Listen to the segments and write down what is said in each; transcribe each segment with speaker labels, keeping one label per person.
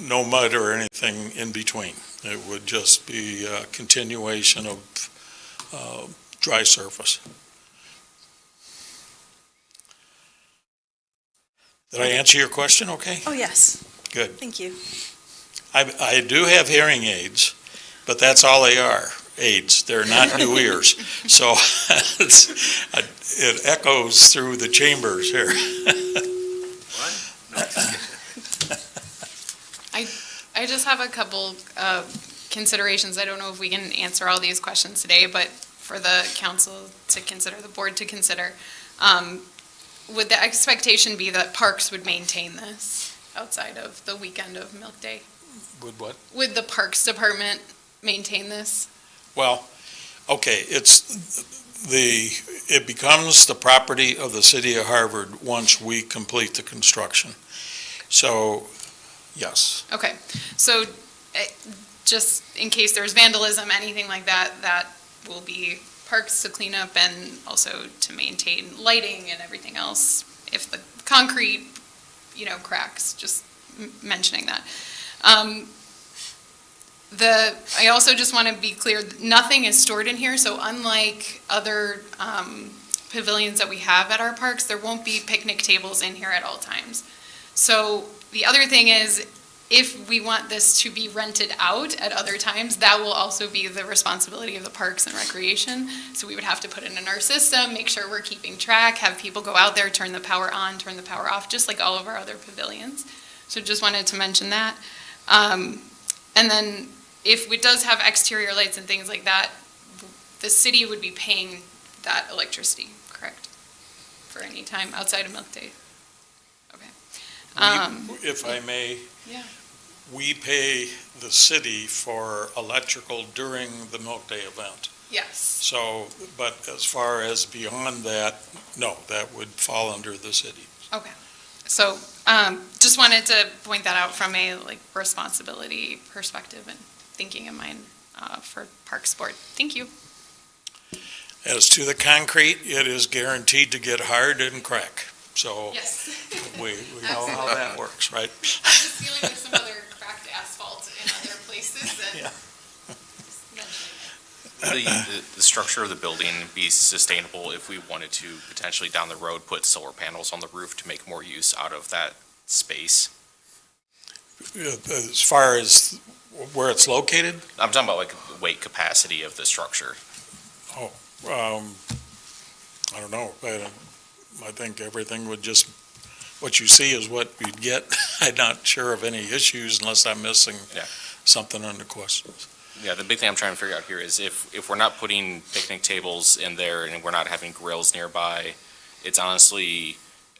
Speaker 1: no mud or anything in between. It would just be a continuation of dry surface. Did I answer your question okay?
Speaker 2: Oh, yes.
Speaker 1: Good.
Speaker 2: Thank you.
Speaker 1: I do have hearing aids, but that's all they are, aids. They're not new ears. So it echoes through the chambers here.
Speaker 3: I just have a couple considerations. I don't know if we can answer all these questions today, but for the council to consider, the board to consider, would the expectation be that Parks would maintain this outside of the weekend of Milk Day?
Speaker 1: Would what?
Speaker 3: Would the Parks Department maintain this?
Speaker 1: Well, okay, it becomes the property of the city of Harvard once we complete the construction. So, yes.
Speaker 3: Okay, so just in case there's vandalism, anything like that, that will be Parks to clean up and also to maintain lighting and everything else. If the concrete, cracks, just mentioning that. I also just want to be clear, nothing is stored in here, so unlike other pavilions that we have at our parks, there won't be picnic tables in here at all times. So the other thing is, if we want this to be rented out at other times, that will also be the responsibility of the Parks and Recreation. So we would have to put it in our system, make sure we're keeping track, have people go out there, turn the power on, turn the power off, just like all of our other pavilions. So just wanted to mention that. And then if it does have exterior lights and things like that, the city would be paying that electricity, correct? For any time outside of Milk Day? Okay.
Speaker 1: If I may,
Speaker 3: Yeah.
Speaker 1: we pay the city for electrical during the Milk Day event.
Speaker 3: Yes.
Speaker 1: So, but as far as beyond that, no, that would fall under the city.
Speaker 3: Okay. So just wanted to point that out from a responsibility perspective and thinking in mind for Parks Board. Thank you.
Speaker 1: As to the concrete, it is guaranteed to get hard and crack. So
Speaker 3: Yes.
Speaker 1: we know how that works, right?
Speaker 3: I'm just dealing with some other cracked asphalt in other places and
Speaker 1: Yeah.
Speaker 3: just mentioning it.
Speaker 4: The structure of the building be sustainable if we wanted to potentially down the road put solar panels on the roof to make more use out of that space?
Speaker 1: As far as where it's located?
Speaker 4: I'm talking about the weight capacity of the structure.
Speaker 1: I don't know. I think everything would just, what you see is what you'd get. I'm not sure of any issues unless I'm missing something on the questions.
Speaker 4: Yeah, the big thing I'm trying to figure out here is if we're not putting picnic tables in there and we're not having grills nearby, it's honestly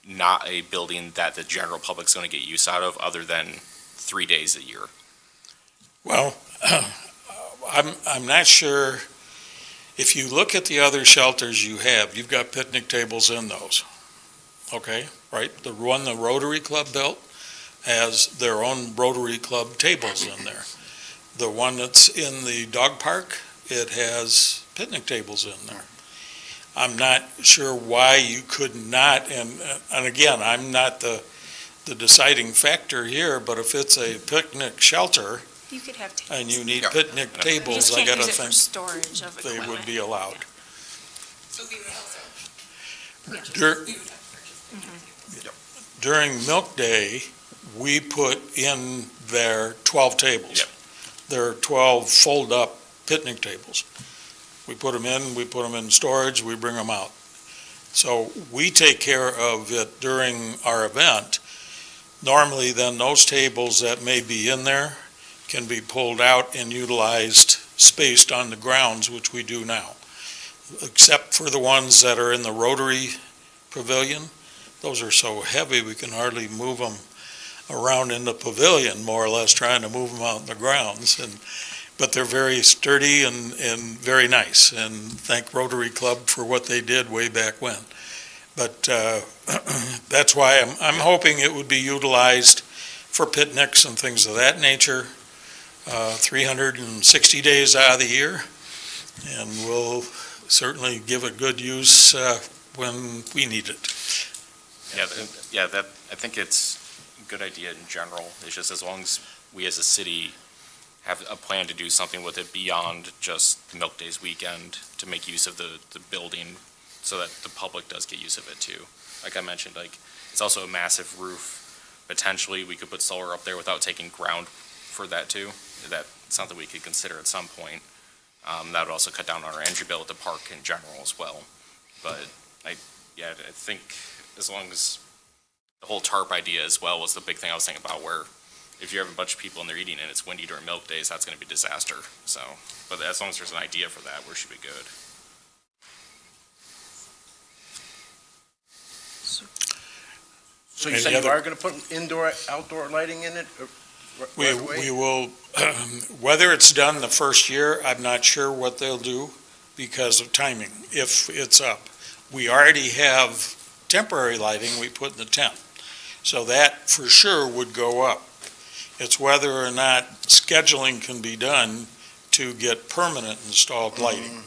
Speaker 4: not a building that the general public's going to get use out of other than 3 days a year.
Speaker 1: Well, I'm not sure. If you look at the other shelters you've got picnic tables in those. Okay, right? The one the Rotary Club built has their own Rotary Club tables in there. The one that's in the dog park, it has picnic tables in there. I'm not sure why you could not, and again, I'm not the deciding factor here, but if it's a picnic shelter
Speaker 2: You could have tables.
Speaker 1: and you need picnic
Speaker 2: You
Speaker 1: tables,
Speaker 2: just
Speaker 1: I
Speaker 2: can't
Speaker 1: gotta
Speaker 2: use it for
Speaker 1: think
Speaker 2: storage of
Speaker 1: they
Speaker 2: equipment.
Speaker 1: would be allowed.
Speaker 3: So we would also
Speaker 1: Dur-
Speaker 3: we would have purchased.
Speaker 1: During Milk Day, we put in there 12 tables.
Speaker 4: Yep.
Speaker 1: There are 12 fold-up picnic tables. We put them in storage, we bring them out. So we take care of it during our event. Normally, then, those tables that may be in there can be pulled out and utilized, spaced on the grounds, which we do now. Except for the ones that are in the Rotary Pavilion. Those are so heavy, we can hardly move them around in the pavilion, more or less trying to move them out in the grounds. But they're very sturdy and very nice, and thank Rotary Club for what they did way back when. But that's why I'm hoping it would be utilized for picnics and things of that nature, 360 days out of the year, and we'll certainly give it good use when we need it.
Speaker 4: I think it's a good idea in general. It's just as long as we as a city have a plan to do something with it beyond just the Milk Days weekend to make use of the building so that the public does get use of it too. Like I mentioned, like, it's also a massive roof. Potentially, we could put solar up there without taking ground for that too. That's something we could consider at some point. That would also cut down on our entry bill at the park in general as well. But I think as long as the whole tarp idea as well was the big thing I was thinking about, where if you have a bunch of people and they're eating and it's windy during Milk Days, that's going to be a disaster. So, but as long as there's an idea for that, we should be good.
Speaker 2: So you
Speaker 1: Any
Speaker 2: say you
Speaker 1: other-
Speaker 2: are going to put indoor, outdoor lighting in it?
Speaker 1: We will, whether it's done the first year, I'm not sure what they'll do because of timing, if it's up. We already have temporary lighting we put in the tent, so that for sure would go up. It's whether or not scheduling can be done to get permanent installed lighting.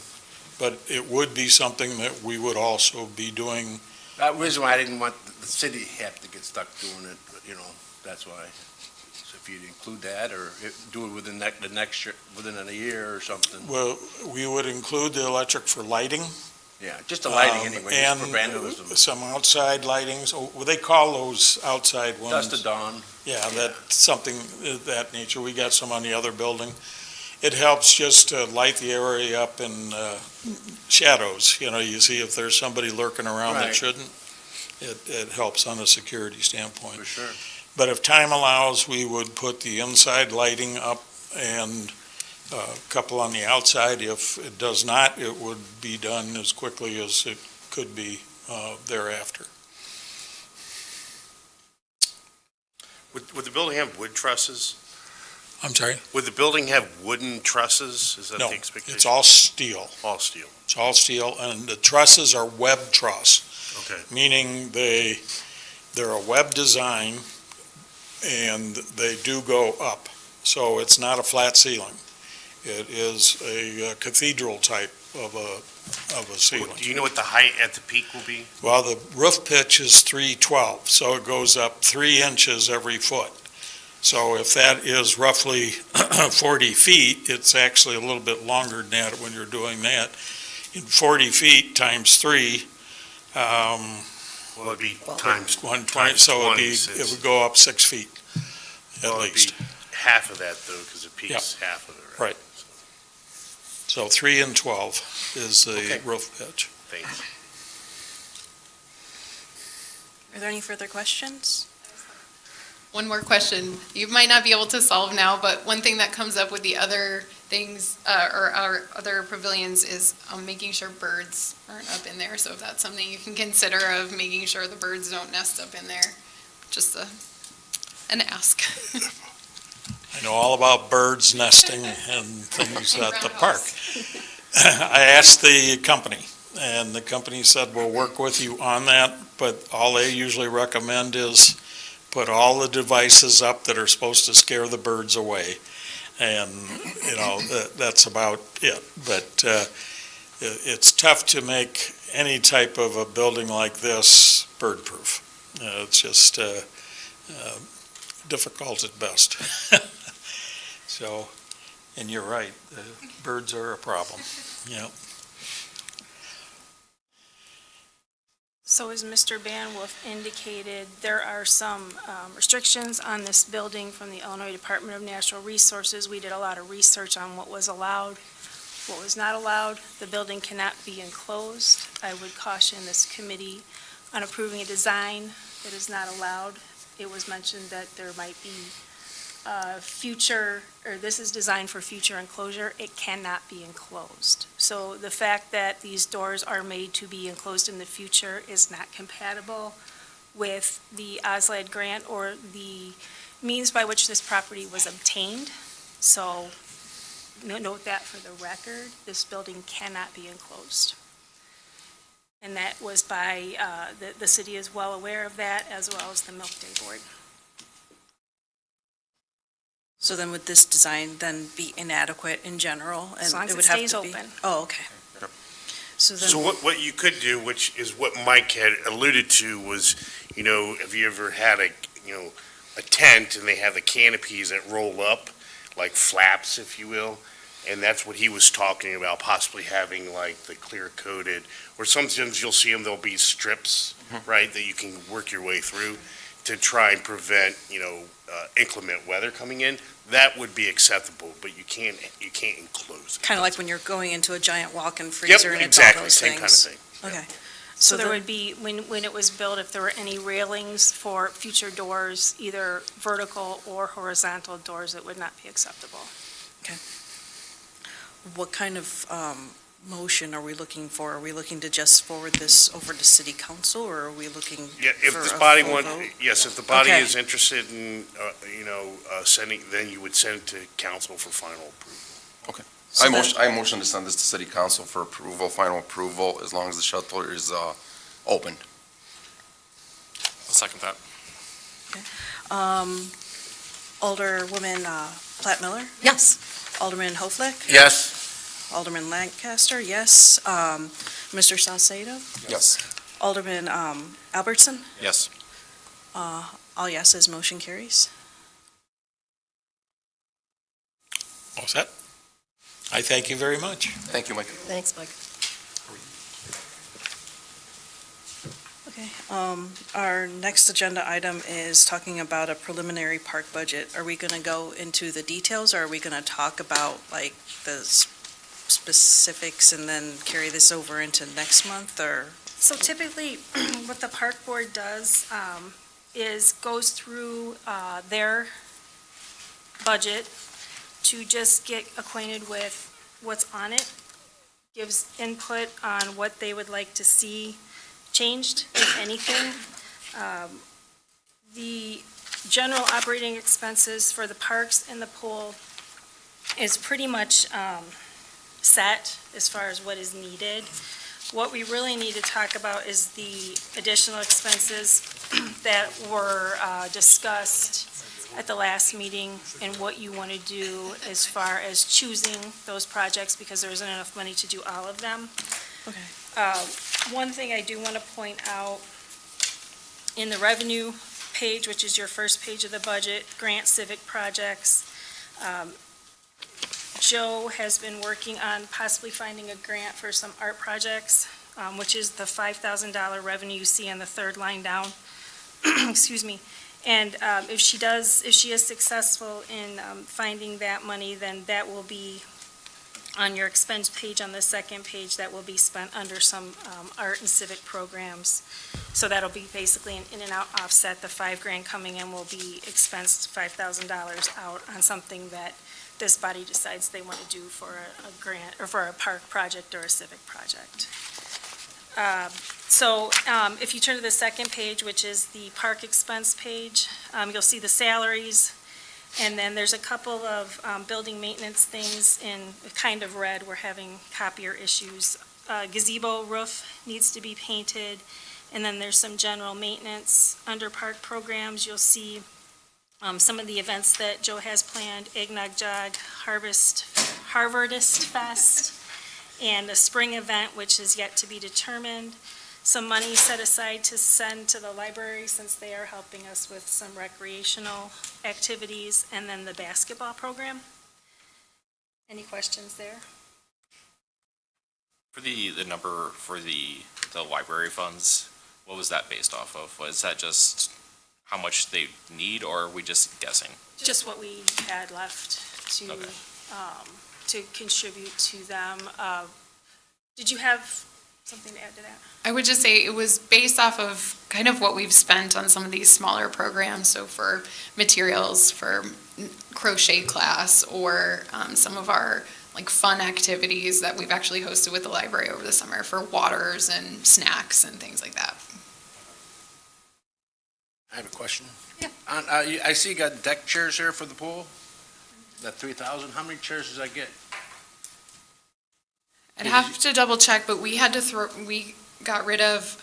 Speaker 1: But it would be something that we would also be doing.
Speaker 2: That reason why I didn't want the city to have to get stuck doing it, but, that's why. So if you'd include that, or do it within the next year, within a year or something.
Speaker 1: Well, we would include the electric for lighting.
Speaker 2: Yeah, just the lighting anyway, just for
Speaker 1: And
Speaker 2: vandalism.
Speaker 1: some outside lightings, well, they call those outside ones.
Speaker 2: Dust to dawn.
Speaker 1: Yeah, that's something of that nature. We got some on the other building. It helps just to light the area up in shadows. You see if there's somebody lurking around that
Speaker 2: Right.
Speaker 1: shouldn't. It helps on a security standpoint.
Speaker 2: For sure.
Speaker 1: But if time allows, we would put the inside lighting up and a couple on the outside. If it does not, it would be done as quickly as it could be thereafter.
Speaker 5: Would the building have wood trusses?
Speaker 1: I'm sorry?
Speaker 5: Would the building have wooden trusses? Is that
Speaker 1: No,
Speaker 5: the expectation?
Speaker 1: it's all steel.
Speaker 5: All steel.
Speaker 1: It's all steel, and the trusses are web truss,
Speaker 5: Okay.
Speaker 1: meaning they're a web design, and they do go up. So it's not a flat ceiling. It is a cathedral type of a ceiling.
Speaker 5: Do you know what the height at the peak will be?
Speaker 1: Well, the roof pitch is 312, so it goes up 3 inches every foot. So if that is roughly 40 feet, it's actually a little bit longer than that when you're doing that. In 40 feet times 3,
Speaker 5: Well, it'd be times
Speaker 1: 120, so it would go up 6 feet at
Speaker 5: well, it'd
Speaker 1: least.
Speaker 5: be half of that though, because the peak's half of it, right?
Speaker 1: Right. So 3 and 12 is the
Speaker 5: Okay.
Speaker 1: roof pitch.
Speaker 5: Thanks.
Speaker 6: Are there any further questions?
Speaker 3: One more question. You might not be able to solve now, but one thing that comes up with the other things, or our other pavilions is making sure birds aren't up in there. So if that's something you can consider of making sure the birds don't nest up in there, just an ask.
Speaker 1: I know all about birds nesting and things
Speaker 3: And
Speaker 1: at the
Speaker 3: ground
Speaker 1: park. I asked the company, and the company said, we'll work with you on that, but all they usually recommend is put all the devices up that are supposed to scare the birds away. And, that's about it. But it's tough to make any type of a building like this bird-proof. It's just difficult at best. So, and you're right, the birds are a problem, yeah.
Speaker 6: So as Mr. Banwolf indicated, there are some restrictions on this building from the Illinois Department of Natural Resources. We did a lot of research on what was allowed, what was not allowed. The building cannot be enclosed. I would caution this committee on approving a design that is not allowed. It was mentioned that there might be this is designed for future enclosure. It cannot be enclosed. So the fact that these doors are made to be enclosed in the future is not compatible with the OSLAD grant or the means by which this property was obtained. So note that for the record, this building cannot be enclosed. And that was by, the city is well aware of that, as well as the Milk Day Board.
Speaker 7: So then would this design then be inadequate in general?
Speaker 6: As long as
Speaker 7: it
Speaker 6: it
Speaker 7: would have
Speaker 6: stays
Speaker 7: to be-
Speaker 6: open.
Speaker 7: Oh, okay. So
Speaker 5: So
Speaker 7: then,
Speaker 5: what you could do, which is what Mike had alluded to, was, have you ever had a a tent and they have the canopies that roll up, like flaps, if you will. And that's what he was talking about, possibly having like the clear coated, or sometimes you'll see them, there'll be strips, right, that you can work your way through to try and prevent, inclement weather coming in. That would be acceptable, but you can't enclose it.
Speaker 7: Kind of like when you're going into a giant walk-in
Speaker 5: Yep,
Speaker 7: freezer and it's all
Speaker 5: exactly,
Speaker 7: those
Speaker 5: same kind of
Speaker 7: things.
Speaker 5: thing.
Speaker 7: Okay.
Speaker 6: So there
Speaker 7: then-
Speaker 6: would be, when it was built, if there were any railings for future doors, either vertical or horizontal doors, it would not be acceptable.
Speaker 7: What kind of motion are we looking for? Are we looking to just forward this over to city council, or are we looking
Speaker 5: Yeah, if
Speaker 7: for
Speaker 5: this
Speaker 7: a
Speaker 5: body
Speaker 7: full
Speaker 5: want,
Speaker 7: vote?
Speaker 5: yes, if the body
Speaker 7: Okay.
Speaker 5: is interested in, sending, then you would send it to council for final approval.
Speaker 7: So then-
Speaker 8: I motion to send this to city council for approval, final approval, as long as the shelter is open.
Speaker 4: I'll second that.
Speaker 7: Alderwoman Platt-Miller?
Speaker 9: Yes.
Speaker 7: Alderman Hoeflich?
Speaker 2: Yes.
Speaker 7: Alderman Lancaster, yes. Mr. Saucedo?
Speaker 8: Yes.
Speaker 7: Alderman Albertson?
Speaker 4: Yes.
Speaker 7: All yeses, motion carries.
Speaker 1: All set? I thank you very much.
Speaker 8: Thank you, Mike.
Speaker 9: Thanks, Mike.
Speaker 7: Okay, our next agenda item is talking about a preliminary park budget. Are we going to go into the details, or are we going to talk about like the specifics and then carry this over into next month, or?
Speaker 6: So typically, what the park board does is goes through their budget to just get acquainted with what's on it, gives input on what they would like to see changed, if anything. The general operating expenses for the parks and the pool is pretty much set as far as what is needed. What we really need to talk about is the additional expenses that were discussed at the last meeting and what you want to do as far as choosing those projects, because there isn't enough money to do all of them.
Speaker 7: Okay.
Speaker 6: One thing I do want to point out, in the revenue page, which is your first page of the budget, grant civic projects, Joe has been working on possibly finding a grant for some art projects, which is the $5,000 revenue you see on the third line down. Excuse me. And if she is successful in finding that money, then that will be on your expense page on the second page, that will be spent under some art and civic programs. So that'll be basically an in and out offset. The $5,000 coming in will be expensed $5,000 out on something that this body decides they want to do for a grant, or for a park project or a civic project. So if you turn to the second page, which is the park expense page, you'll see the salaries. And then there's a couple of building maintenance things in kind of red. We're having copier issues. Gazebo roof needs to be painted. And then there's some general maintenance under park programs. You'll see some of the events that Joe has planned: Eggnog Jog, Harvardist Fest, and a spring event, which is yet to be determined. Some money set aside to send to the library, since they are helping us with some recreational activities, and then the basketball program. Any questions there?
Speaker 4: For the number for the library funds, what was that based off of? Was that just how much they need, or are we just guessing?
Speaker 6: Just what we had left to,
Speaker 4: Okay.
Speaker 6: to contribute to them. Did you have something to add to that?
Speaker 3: I would just say it was based off of kind of what we've spent on some of these smaller programs. So for materials, for crochet class, or some of our like fun activities that we've actually hosted with the library over the summer, for waters and snacks and things like that.
Speaker 2: I have a question.
Speaker 3: Yeah.
Speaker 2: I see you got deck chairs here for the pool. That 3,000, how many chairs does that get?
Speaker 3: I'd have to double check, but we had to we got rid of,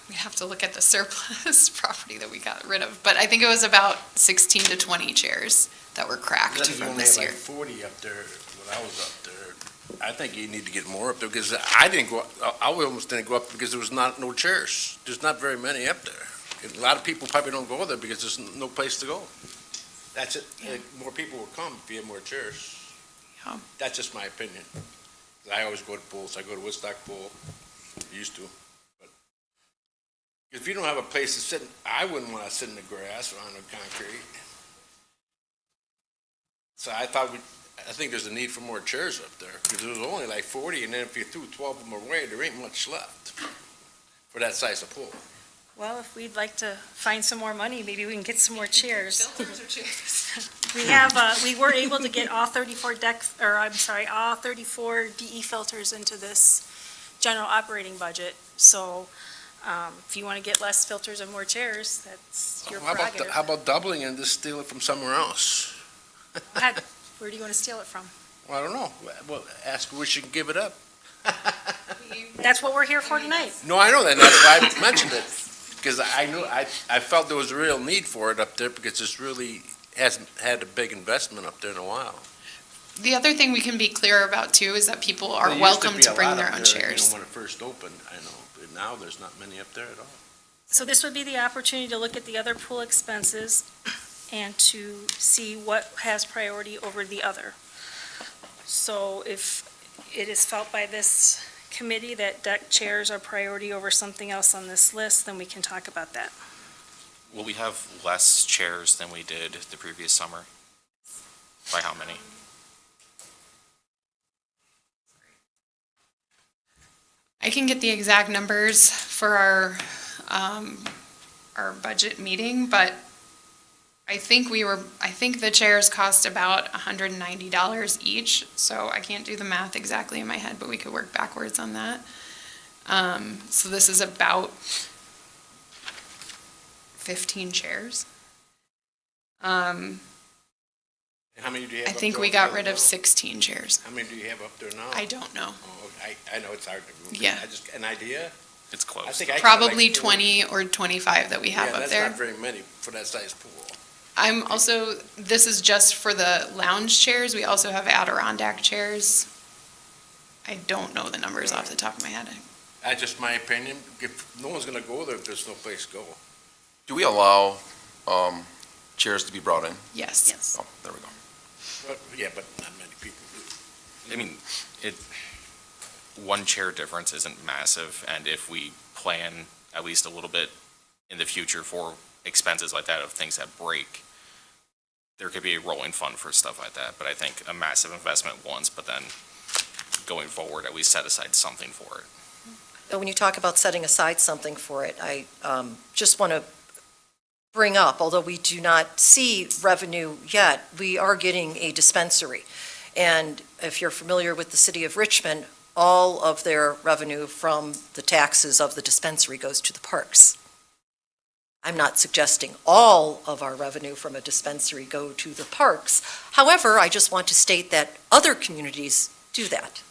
Speaker 3: we have to look at the surplus property that we got rid of, but I think it was about 16 to 20 chairs that were cracked
Speaker 2: You
Speaker 3: from
Speaker 2: only
Speaker 3: this
Speaker 2: had
Speaker 3: year.
Speaker 2: like 40 up there when I was up there. I think you need to get more up there, because I didn't go, I almost didn't go up because there was no chairs. There's not very many up there. A lot of people probably don't go there because there's no place to go. That's it. More people will come if you have more chairs.
Speaker 3: Yeah.
Speaker 2: That's just my opinion. I always go to pools. I go to Woodstock Pool. Used to. But if you don't have a place to sit, I wouldn't want to sit in the grass or on the concrete. So I think there's a need for more chairs up there, because there was only like 40, and then if you threw 12 of them away, there ain't much left for that size of pool.
Speaker 6: Well, if we'd like to find some more money, maybe we can get some more chairs.
Speaker 3: Filters or chairs?
Speaker 6: We were able to get all 34 all 34 DE filters into this general operating budget. So, if you want to get less filters and more chairs, that's your prerogative.
Speaker 2: How about doubling and just steal it from somewhere else?
Speaker 6: Where do you want to steal it from?
Speaker 2: Well, I don't know. Well, ask her where she can give it up.
Speaker 6: That's what we're here for tonight.
Speaker 2: No, I know that, and that's why I mentioned it, because I felt there was a real need for it up there, because this really hasn't had a big investment up there in a while.
Speaker 3: The other thing we can be clear about too is that people are
Speaker 2: There used
Speaker 3: welcome
Speaker 2: be
Speaker 3: to
Speaker 2: a
Speaker 3: bring
Speaker 2: lot
Speaker 3: their
Speaker 2: up
Speaker 3: own
Speaker 2: there,
Speaker 3: chairs.
Speaker 2: when it first opened, I know, but now there's not many up there at all.
Speaker 6: So this would be the opportunity to look at the other pool expenses and to see what has priority over the other. So if it is felt by this committee that deck chairs are priority over something else on this list, then we can talk about that.
Speaker 4: Will we have less chairs than we did the previous summer? By how many?
Speaker 3: I can get the exact numbers for our budget meeting, but I think the chairs cost about $190 each, so I can't do the math exactly in my head, but we could work backwards on that. So this is about 15 chairs.
Speaker 2: And how many do you have
Speaker 3: I
Speaker 2: up
Speaker 3: think
Speaker 2: there
Speaker 3: we
Speaker 2: up
Speaker 3: got
Speaker 2: there
Speaker 3: rid of
Speaker 2: now?
Speaker 3: 16 chairs.
Speaker 2: How many do you have up there now?
Speaker 3: I don't know.
Speaker 2: Oh, I know it's hard to remember.
Speaker 3: Yeah.
Speaker 2: An idea?
Speaker 4: It's close.
Speaker 2: I think I counted
Speaker 3: Probably
Speaker 2: like 40.
Speaker 3: 20 or 25 that we have
Speaker 2: Yeah,
Speaker 3: up
Speaker 2: that's
Speaker 3: there.
Speaker 2: not very many for that size pool.
Speaker 3: I'm also, this is just for the lounge chairs. We also have Adirondack chairs. I don't know the numbers off the top of my head.
Speaker 2: That's just my opinion. If no one's gonna go there if there's no place to go.
Speaker 8: Do we allow chairs to be brought in?
Speaker 3: Yes.
Speaker 7: Yes.
Speaker 8: Oh, there we go.
Speaker 2: But, yeah, but not many people do.
Speaker 4: I mean, one chair difference isn't massive, and if we plan at least a little bit in the future for expenses like that of things that break, there could be a rolling fund for stuff like that, but I think a massive investment once, but then going forward, at least set aside something for it.
Speaker 9: When you talk about setting aside something for it, I just want to bring up, although we do not see revenue yet, we are getting a dispensary. And if you're familiar with the city of Richmond, all of their revenue from the taxes of the dispensary goes to the parks. I'm not suggesting all of our revenue from a dispensary go to the parks. However, I just want to state that other communities do that.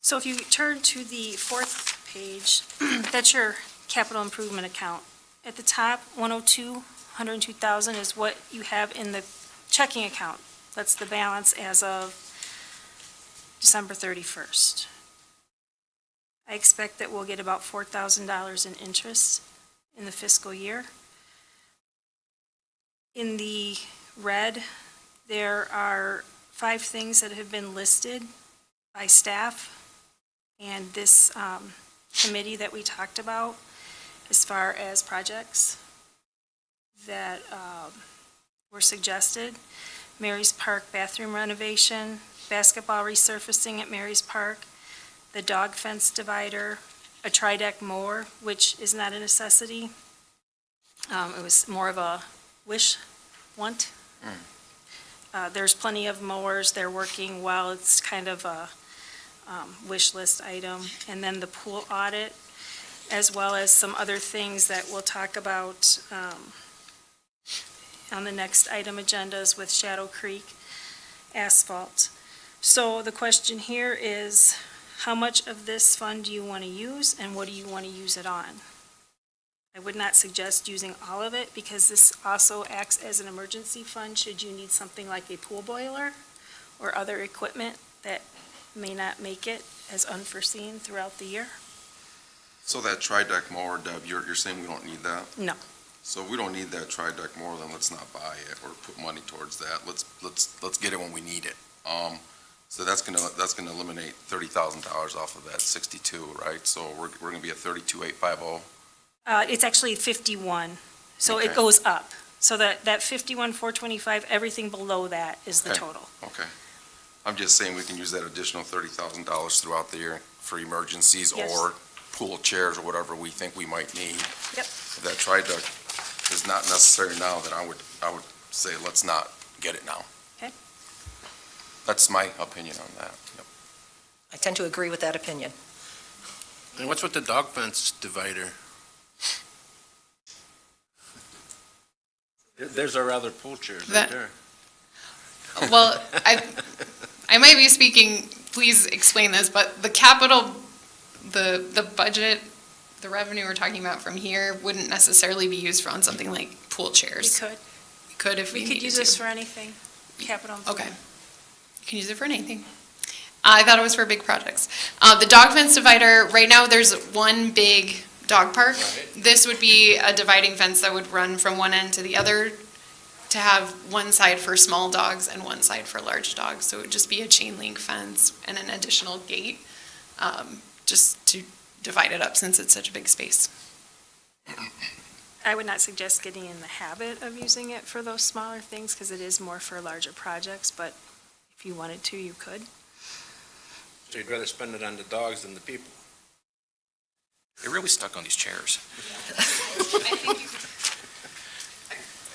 Speaker 6: So if you turn to the fourth page, that's your capital improvement account. At the top, 102,000 is what you have in the checking account. That's the balance as of December 31st. I expect that we'll get about $4,000 in interest in the fiscal year. In the red, there are 5 things that have been listed by staff and this committee that we talked about as far as projects that were suggested. Mary's Park bathroom renovation, basketball resurfacing at Mary's Park, the dog fence divider, a tri-deck mower, which is not a necessity. It was more of a want. There's plenty of mowers, they're working well, it's kind of a wish list item. And then the pool audit, as well as some other things that we'll talk about on the next item agendas with Shadow Creek asphalt. So the question here is, how much of this fund do you want to use and what do you want to use it on? I would not suggest using all of it because this also acts as an emergency fund should you need something like a pool boiler or other equipment that may not make it as unforeseen throughout the year.
Speaker 8: So that tri-deck mower, Deb, you're saying we don't need that?
Speaker 6: No.
Speaker 8: So if we don't need that tri-deck mower, then let's not buy it or put money towards that. Let's get it when we need it. So that's gonna eliminate $30,000 off of that 62, right? So we're gonna be at 32,850.
Speaker 6: It's actually 51, so it
Speaker 8: Okay.
Speaker 6: goes up. So that 51,425, everything below that is the
Speaker 8: Okay.
Speaker 6: total.
Speaker 8: Okay. I'm just saying we can use that additional $30,000 throughout the year for emergencies
Speaker 6: Yes.
Speaker 8: or pool chairs or whatever we think we might need.
Speaker 6: Yep.
Speaker 8: If that tri-deck is not necessary now, then I would say let's not get it now.
Speaker 6: Okay.
Speaker 8: That's my opinion on that. Yep.
Speaker 9: I tend to agree with that opinion.
Speaker 2: And what's with the dog fence divider? There's our other pool chairs right
Speaker 3: That-
Speaker 2: there.
Speaker 3: Well, I might be speaking, please explain this, but the capital, the budget, the revenue we're talking about from here wouldn't necessarily be used on something like pool
Speaker 6: We
Speaker 3: chairs.
Speaker 6: could.
Speaker 3: We could if we
Speaker 6: We
Speaker 3: needed
Speaker 6: could use this
Speaker 3: to.
Speaker 6: for anything, capital.
Speaker 3: Okay. You can use it for anything. I thought it was for big projects. The dog fence divider, right now, there's one big dog park.
Speaker 2: Right.
Speaker 3: This would be a dividing fence that would run from one end to the other to have one side for small dogs and one side for large dogs. So it would just be a chain link fence and an additional gate, just to divide it up since it's such a big space.
Speaker 6: I would not suggest getting in the habit of using it for those smaller things, because it is more for larger projects, but if you wanted to, you could.
Speaker 2: So you'd rather spend it on the dogs than the people?
Speaker 4: They're really stuck on these chairs.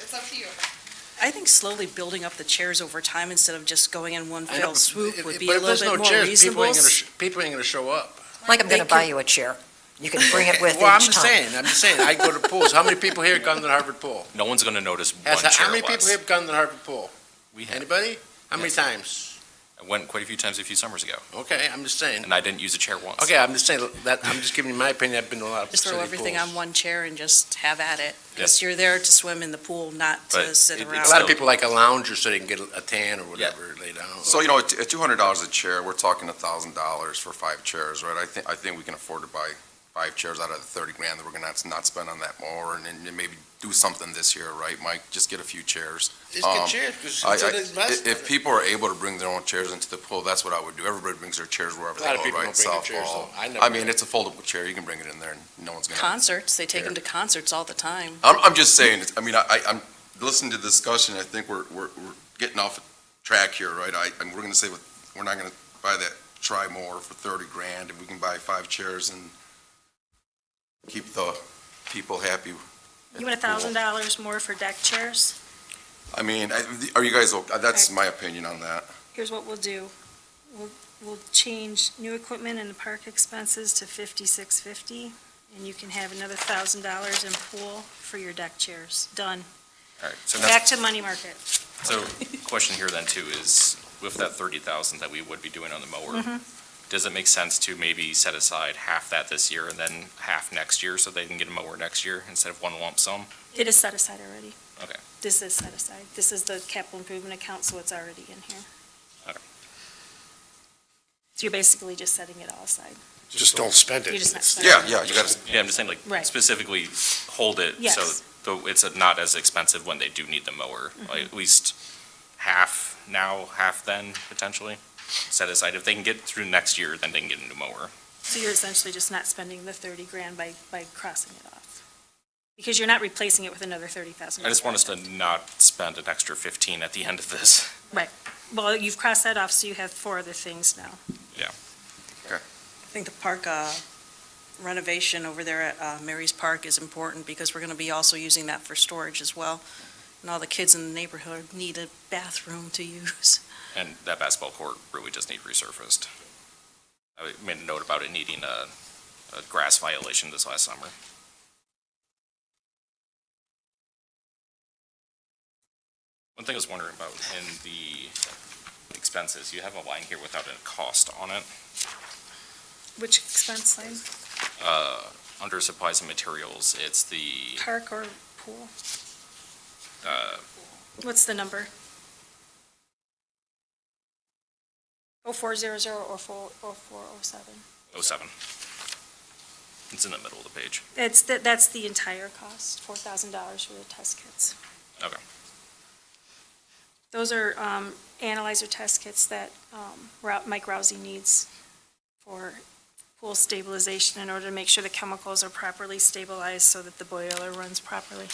Speaker 3: It's up to you.
Speaker 7: I think slowly building up the chairs over time instead of just going in one
Speaker 2: I know,
Speaker 7: fell swoop would be
Speaker 2: but
Speaker 7: a
Speaker 2: if there's
Speaker 7: little
Speaker 2: no
Speaker 7: bit more
Speaker 2: chairs, people
Speaker 7: reasonable.
Speaker 2: People ain't gonna show up.
Speaker 9: Mike, I'm going to
Speaker 7: They
Speaker 9: buy
Speaker 7: could-
Speaker 9: you a chair. You can bring it with
Speaker 2: Well, I'm
Speaker 9: each
Speaker 2: just
Speaker 9: time.
Speaker 2: saying, I go to pools. How many people here come to the Harvard pool?
Speaker 4: No one's gonna notice one chair
Speaker 2: How many people
Speaker 4: less.
Speaker 2: here have come to the Harvard pool?
Speaker 4: We have.
Speaker 2: Anybody? How many
Speaker 4: Yes.
Speaker 2: times?
Speaker 4: I went quite a few times a few summers ago,
Speaker 2: Okay, I'm just saying.
Speaker 4: and I didn't use a chair once.
Speaker 2: Okay, I'm just saying that, I'm just giving you my opinion. I've been to a lot of
Speaker 7: Just throw
Speaker 2: city
Speaker 7: everything
Speaker 2: pools.
Speaker 7: on one chair and just have at it. Because you're there to swim in the pool, not to
Speaker 4: But
Speaker 7: sit
Speaker 4: it-
Speaker 7: around.
Speaker 2: A lot of people like a lounger so they can get a tan or whatever, lay down.
Speaker 8: So, at $200 a chair, we're talking $1,000 for 5 chairs, right? I think we can afford to buy 5 chairs out of the 30 grand that we're gonna not spend on that mower, and then maybe do something this year, right, Mike? Just get a few chairs.
Speaker 2: Just get chairs, because it's an investment.
Speaker 8: If people are able to bring their own chairs into the pool, that's what I would do. Everybody brings their chairs wherever
Speaker 2: A
Speaker 8: they
Speaker 2: lot
Speaker 8: go,
Speaker 2: of people
Speaker 8: right?
Speaker 2: don't bring their chairs,
Speaker 8: Softball.
Speaker 2: though. I never
Speaker 8: I mean,
Speaker 2: bring
Speaker 8: it's a foldable chair. You can bring it in there and no one's gonna.
Speaker 7: Concerts, they take them to concerts all the time.
Speaker 8: I'm just saying, I'm listening to the discussion, I think we're getting off track here, right? And we're gonna say, we're not gonna buy that tri-mower for 30 grand, and we can buy 5 chairs and keep the people happy.
Speaker 6: You want $1,000 more for deck chairs?
Speaker 8: I mean, are you guys, that's my opinion on that.
Speaker 6: Here's what we'll do. We'll change new equipment and park expenses to $5,650, and you can have another $1,000 in pool for your deck chairs. Done.
Speaker 4: All right, so
Speaker 6: Back to money market.
Speaker 4: So, question here then too is, with that 30,000 that we would be doing on the mower, does it make sense to maybe set aside half that this year and then half next year so they can get a mower next year instead of one lump sum?
Speaker 6: It is set aside already.
Speaker 4: Okay.
Speaker 6: This is set aside. This is the capital improvement account, so it's already in here.
Speaker 4: Okay.
Speaker 6: So you're basically just setting it all aside.
Speaker 5: Just don't spend it.
Speaker 6: You're just not spending it.
Speaker 8: Yeah, you gotta,
Speaker 4: Yeah, I'm just saying like
Speaker 6: Right.
Speaker 4: specifically hold it so
Speaker 6: Yes.
Speaker 4: it's not as expensive when they do need the mower. Like at least half now, half then potentially set aside. If they can get through next year, then they can get a new mower.
Speaker 6: So you're essentially just not spending the 30 grand by crossing it off. Because you're not replacing it with another 30,000.
Speaker 4: I just want us to not spend an extra 15 at the end of this.
Speaker 6: Well, you've crossed that off, so you have 4 other things now.
Speaker 7: I think the park renovation over there at Mary's Park is important because we're going to be also using that for storage as well. And all the kids in the neighborhood need a bathroom to use.
Speaker 4: And that basketball court really does need resurfaced. I made a note about it needing a grass violation this last summer. One thing I was wondering about in the expenses, you have a line here without a cost on it.
Speaker 6: Which expense line?
Speaker 4: Under supplies and materials, it's the,
Speaker 6: Park or pool?
Speaker 4: uh,
Speaker 6: What's the number? 0400 or 0407?
Speaker 4: 07. It's in the middle of the page.
Speaker 6: That's the entire cost, $4,000 for the test kits.
Speaker 4: Okay.
Speaker 6: Those are analyzer test kits that Mike Rousey needs for pool stabilization in order to make sure the chemicals are properly stabilized so that the boiler runs properly.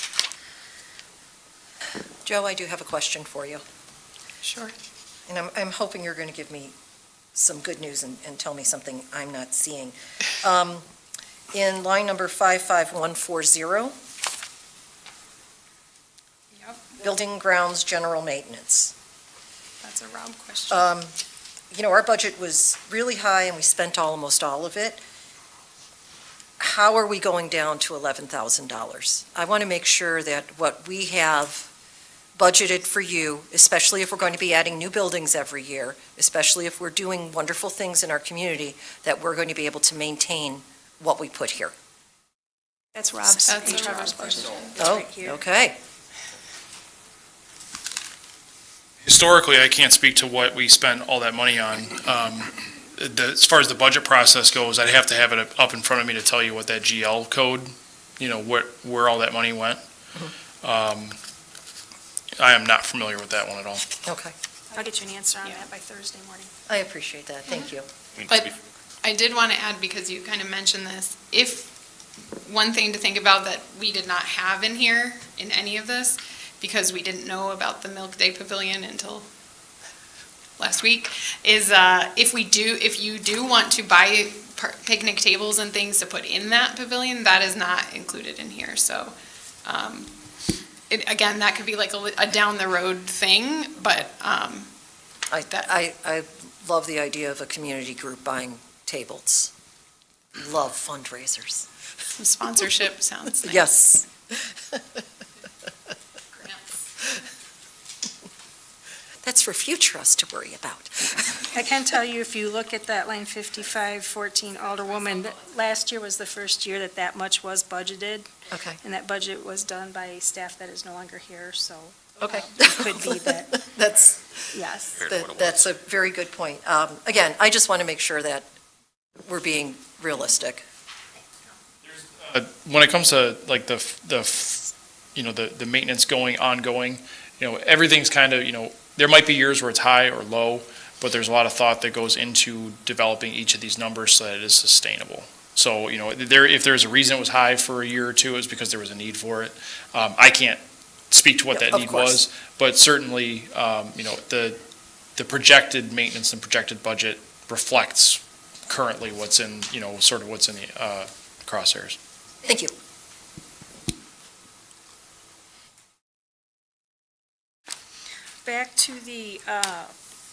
Speaker 9: Joe, I do have a question for you,
Speaker 3: Sure.
Speaker 9: and I'm hoping you're going to give me some good news and tell me something I'm not seeing. In line number 55140,
Speaker 3: Yep,
Speaker 9: building grounds general maintenance.
Speaker 3: that's a Rob question.
Speaker 9: Our budget was really high and we spent almost all of it. How are we going down to $11,000? I want to make sure that what we have budgeted for you, especially if we're going to be adding new buildings every year, especially if we're doing wonderful things in our community, that we're going to be able to maintain what we put here.
Speaker 6: That's Rob's
Speaker 3: That's
Speaker 6: and
Speaker 3: a
Speaker 6: Trevor's
Speaker 3: Rob
Speaker 6: budget.
Speaker 3: question.
Speaker 6: It's
Speaker 9: Oh,
Speaker 6: right here.
Speaker 9: okay.
Speaker 10: Historically, I can't speak to what we spent all that money on. As far as the budget process goes, I'd have to have it up in front of me to tell you what that GL code, where all that money went. I am not familiar with that one at all.
Speaker 9: Okay.
Speaker 6: I'll get you an answer on
Speaker 3: Yeah.
Speaker 6: that by Thursday morning.
Speaker 9: I appreciate that. Thank you.
Speaker 4: I mean,
Speaker 3: But I did want to add, because you kind of mentioned this, one thing to think about that we did not have in here in any of this, because we didn't know about the Milk Day Pavilion until last week, is if you do want to buy picnic tables and things to put in that pavilion, that is not included in here. So, again, that could be like a down the road thing, but
Speaker 9: I love the idea of a community group buying tables. Love fundraisers.
Speaker 3: some sponsorship sounds nice.
Speaker 9: Yes. That's for future us to worry about.
Speaker 6: I can tell you, if you look at that line 5514 Alderwoman, that last year was the first year that much was budgeted,
Speaker 9: Okay.
Speaker 6: and that budget was done by staff that is no longer here, so.
Speaker 9: Okay.
Speaker 6: It could be that,
Speaker 9: That's,
Speaker 6: yes.
Speaker 4: Compared to what it
Speaker 9: that's
Speaker 4: was.
Speaker 9: a very good point. Again, I just want to make sure that we're being realistic.
Speaker 10: When it comes to like the maintenance ongoing, everything's kind of, there might be years where it's high or low, but there's a lot of thought that goes into developing each of these numbers so that it is sustainable. So, if there's a reason it was high for a year or two, it was because there was a need for it. I can't speak to what
Speaker 9: Yeah,
Speaker 10: that
Speaker 9: of
Speaker 10: need
Speaker 9: course.
Speaker 10: was, but certainly, the projected maintenance and projected budget reflects currently what's in, sort of what's in the crosshairs.
Speaker 9: Thank you.
Speaker 6: Back to the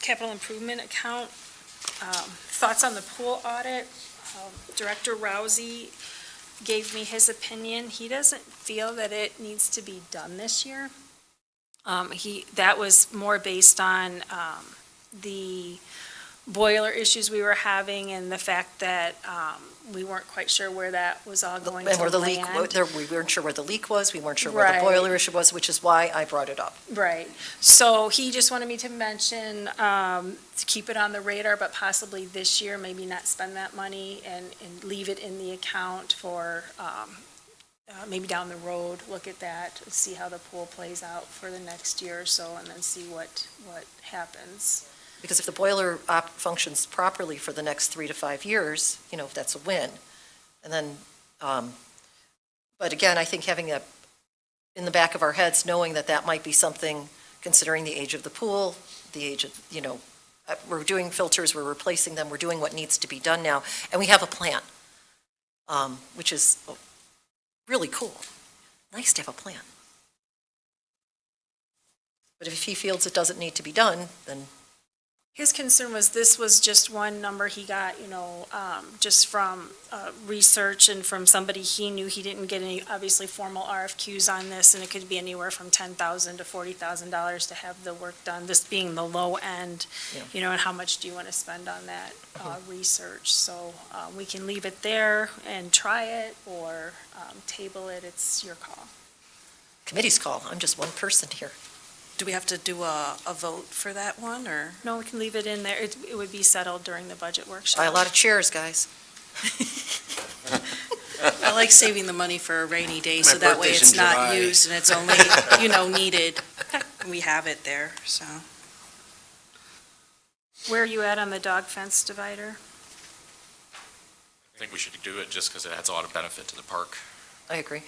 Speaker 6: capital improvement account, thoughts on the pool audit. Director Rousey gave me his opinion. He doesn't feel that it needs to be done this year. That was more based on the boiler issues we were having and the fact that we weren't quite sure where that was all going to
Speaker 9: And where the leak,
Speaker 6: land.
Speaker 9: we weren't sure where the leak was, we weren't sure where the
Speaker 6: Right.
Speaker 9: boiler issue was, which is why I brought it up.
Speaker 6: Right. So he just wanted me to mention, to keep it on the radar, but possibly this year, maybe not spend that money and leave it in the account for, maybe down the road, look at that, see how the pool plays out for the next year or so, and then see what happens.
Speaker 9: Because if the boiler functions properly for the next 3 to 5 years, that's a win. And then, but again, I think having that in the back of our heads, knowing that might be something, considering the age of the pool, the age of, we're doing filters, we're replacing them, we're doing what needs to be done now, and we have a plan, which is really cool. Nice to have a plan. But if he feels it doesn't need to be done, then
Speaker 6: His concern was this was just one number he got, just from research and from somebody he knew. He didn't get any, obviously, formal RFQs on this, and it could be anywhere from $10,000 to $40,000 to have the work done, this being the low end,
Speaker 9: Yeah.
Speaker 6: and how much do you want to spend on that research? So we can leave it there and try it, or table it, it's your call.
Speaker 9: committee's call, I'm just one person here.
Speaker 7: Do we have to do a vote for that one, or?
Speaker 6: No, we can leave it in there. It would be settled during the budget workshop.
Speaker 9: Buy a lot of chairs, guys.
Speaker 7: I like saving the money for a rainy day, so
Speaker 2: My
Speaker 7: that way
Speaker 2: birthday's
Speaker 7: it's
Speaker 2: in
Speaker 7: not
Speaker 2: July.
Speaker 7: used and it's only, needed. We have it there, so.
Speaker 6: Where are you at on the dog fence divider?
Speaker 4: I think we should do it just because it adds a lot of benefit to the park.
Speaker 9: I agree.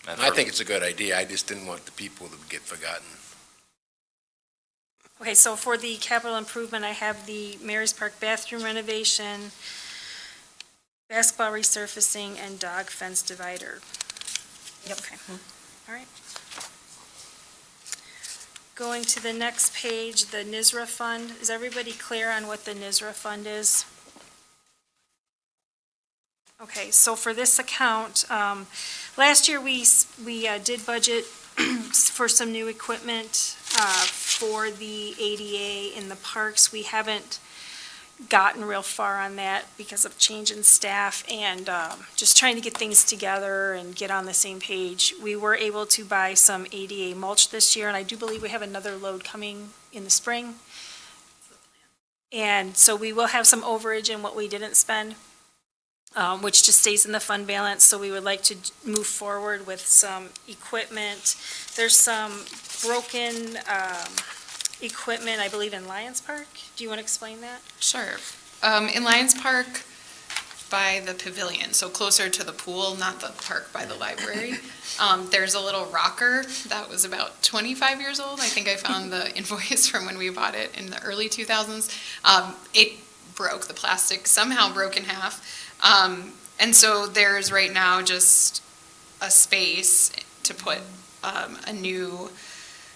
Speaker 4: And
Speaker 2: I think it's a good idea, I just didn't want the people to get forgotten.
Speaker 6: Okay, so for the capital improvement, I have the Mary's Park bathroom renovation, basketball resurfacing, and dog fence divider.
Speaker 9: Yep.
Speaker 6: Okay, all right. Going to the next page, the NISRA fund. Is everybody clear on what the NISRA fund is? Okay, so for this account, last year we did budget for some new equipment for the ADA in the parks. We haven't gotten real far on that because of change in staff and just trying to get things together and get on the same page. We were able to buy some ADA mulch this year, and I do believe we have another load coming in the spring. And so we will have some overage in what we didn't spend, which just stays in the fund balance. So we would like to move forward with some equipment. There's some broken equipment, I believe, in Lions Park. Do you want to explain that?
Speaker 3: Sure. In Lions Park, by the pavilion, so closer to the pool, not the park by the library, there's a little rocker that was about 25 years old. I think I found the invoice from when we bought it in the early 2000s. It broke, the plastic somehow broke in half. And so there's right now just a space to put a new